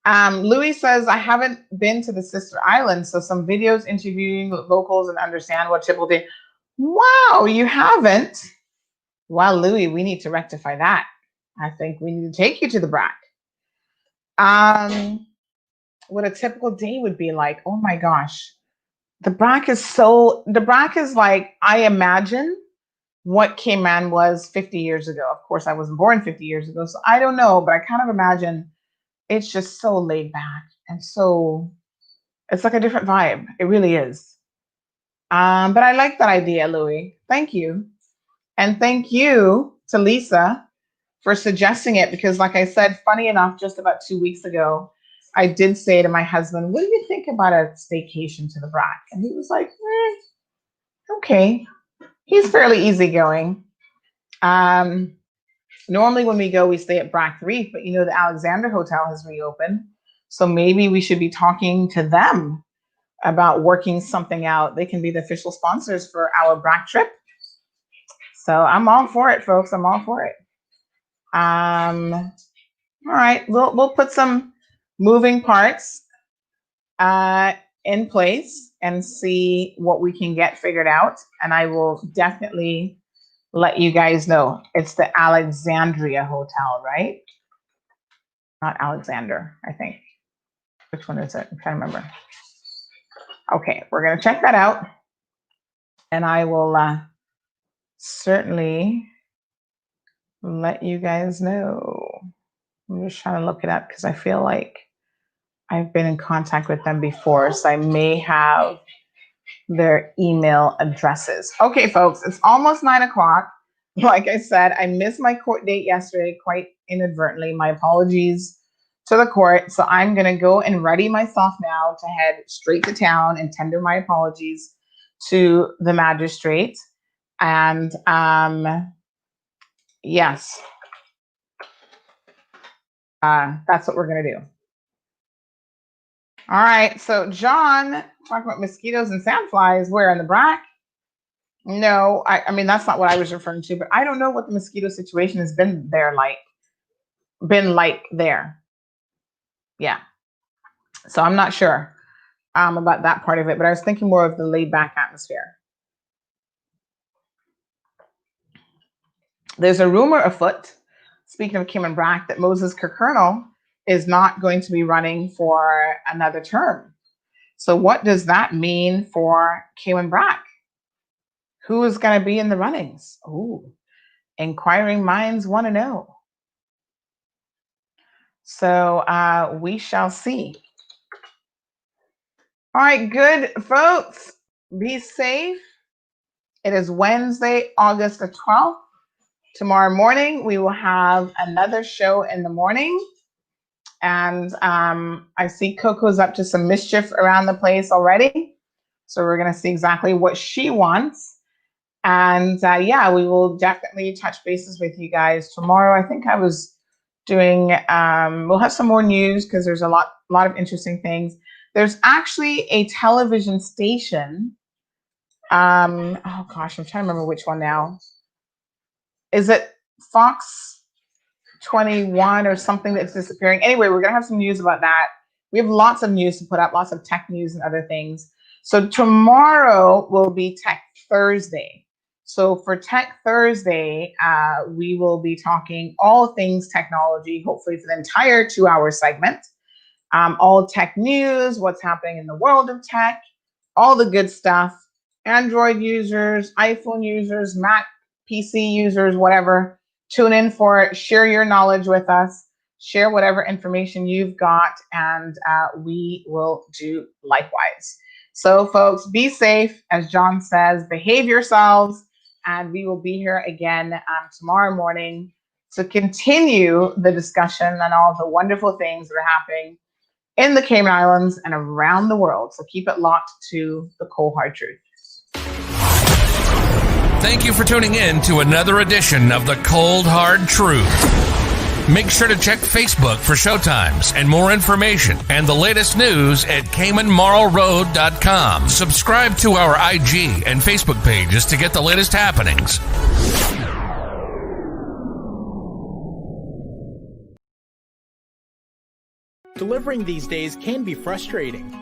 Louis says, I haven't been to the sister island, so some videos interviewing locals and understand what typical day. Wow, you haven't? Well, Louis, we need to rectify that. I think we need to take you to the brack. What a typical day would be like. Oh my gosh. The brack is like, I imagine what Cayman was 50 years ago. Of course, I wasn't born 50 years ago, so I don't know, but I kind of imagine it's just so laid back and so, it's like a different vibe. It really is. But I like that idea, Louis. Thank you. And thank you to Lisa for suggesting it, because like I said, funny enough, just about 2 weeks ago, I did say to my husband, what do you think about a staycation to the brack? And he was like, okay. He's fairly easygoing. Normally when we go, we stay at Brack Reef, but you know, the Alexander Hotel has reopened. So maybe we should be talking to them about working something out. They can be the official sponsors for our Brack trip. So I'm all for it, folks. I'm all for it. All right, we'll put some moving parts in place and see what we can get figured out. And I will definitely let you guys know. It's the Alexandria Hotel, right? Not Alexander, I think. Which one is it? I'm trying to remember. Okay, we're gonna check that out. And I will certainly let you guys know. I'm just trying to look it up because I feel like I've been in contact with them before, so I may have their email addresses. Okay, folks, it's almost 9 o'clock. Like I said, I missed my court date yesterday quite inadvertently. My apologies to the court. So I'm going to go and ready myself now to head straight to town and tender my apologies to the magistrate. And yes, that's what we're going to do. All right. So John, talking about mosquitoes and sandflies, where in the brack? No, I mean, that's not what I was referring to, but I don't know what the mosquito situation has been like there. Yeah. So I'm not sure about that part of it, but I was thinking more of the laid back atmosphere. There's a rumor afoot, speaking of Cayman Brack, that Moses Kirkernel is not going to be running for another term. So what does that mean for Cayman Brack? Who is going to be in the runnings? Oh, inquiring minds want to know. So we shall see. All right, good folks. Be safe. It is Wednesday, August the 12th. Tomorrow morning, we will have another show in the morning. And I see Coco's up to some mischief around the place already. So we're going to see exactly what she wants. And yeah, we will definitely touch bases with you guys tomorrow. I think I was doing, we'll have some more news because there's a lot of interesting things. There's actually a television station. Oh gosh, I'm trying to remember which one now. Is it Fox 21 or something that's disappearing? Anyway, we're going to have some news about that. We have lots of news to put up, lots of tech news and other things. So tomorrow will be Tech Thursday. So for Tech Thursday, we will be talking all things technology, hopefully for the entire 2-hour segment. All tech news, what's happening in the world of tech, all the good stuff. Android users, iPhone users, Mac, PC users, whatever. Tune in for it. Share your knowledge with us. Share whatever information you've got, and we will do likewise. So, folks, be safe. As John says, behave yourselves. And we will be here again tomorrow morning to continue the discussion on all the wonderful things that are happening in the Cayman Islands and around the world. So keep it locked to the Cold Hard Truth. Thank you for tuning in to another edition of the Cold Hard Truth. Make sure to check Facebook for showtimes and more information and the latest news at CaymanMarlRoad.com. Subscribe to our IG and Facebook pages to get the latest happenings. Delivering these days can be frustrating.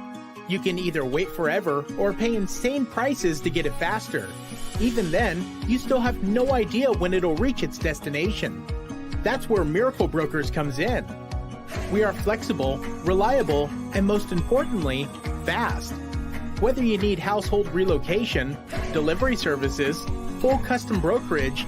You can either wait forever or pay insane prices to get it faster. Even then, you still have no idea when it'll reach its destination. That's where Miracle Brokers comes in. We are flexible, reliable, and most importantly, fast. Whether you need household relocation, delivery services, full custom brokerage,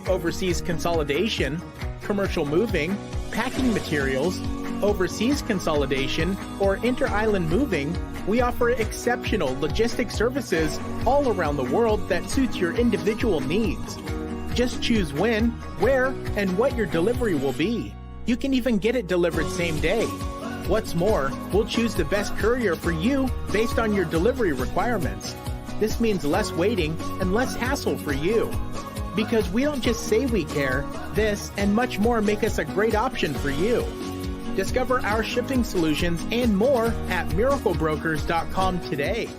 overseas consolidation, commercial moving, packing materials, overseas consolidation, or inter-island moving, we offer exceptional logistics services all around the world that suits your individual needs. Just choose when, where, and what your delivery will be. You can even get it delivered same day. What's more, we'll choose the best courier for you based on your delivery requirements. This means less waiting and less hassle for you. Because we don't just say we care, this and much more make us a great option for you. Discover our shipping solutions and more at miraclebrokers.com today.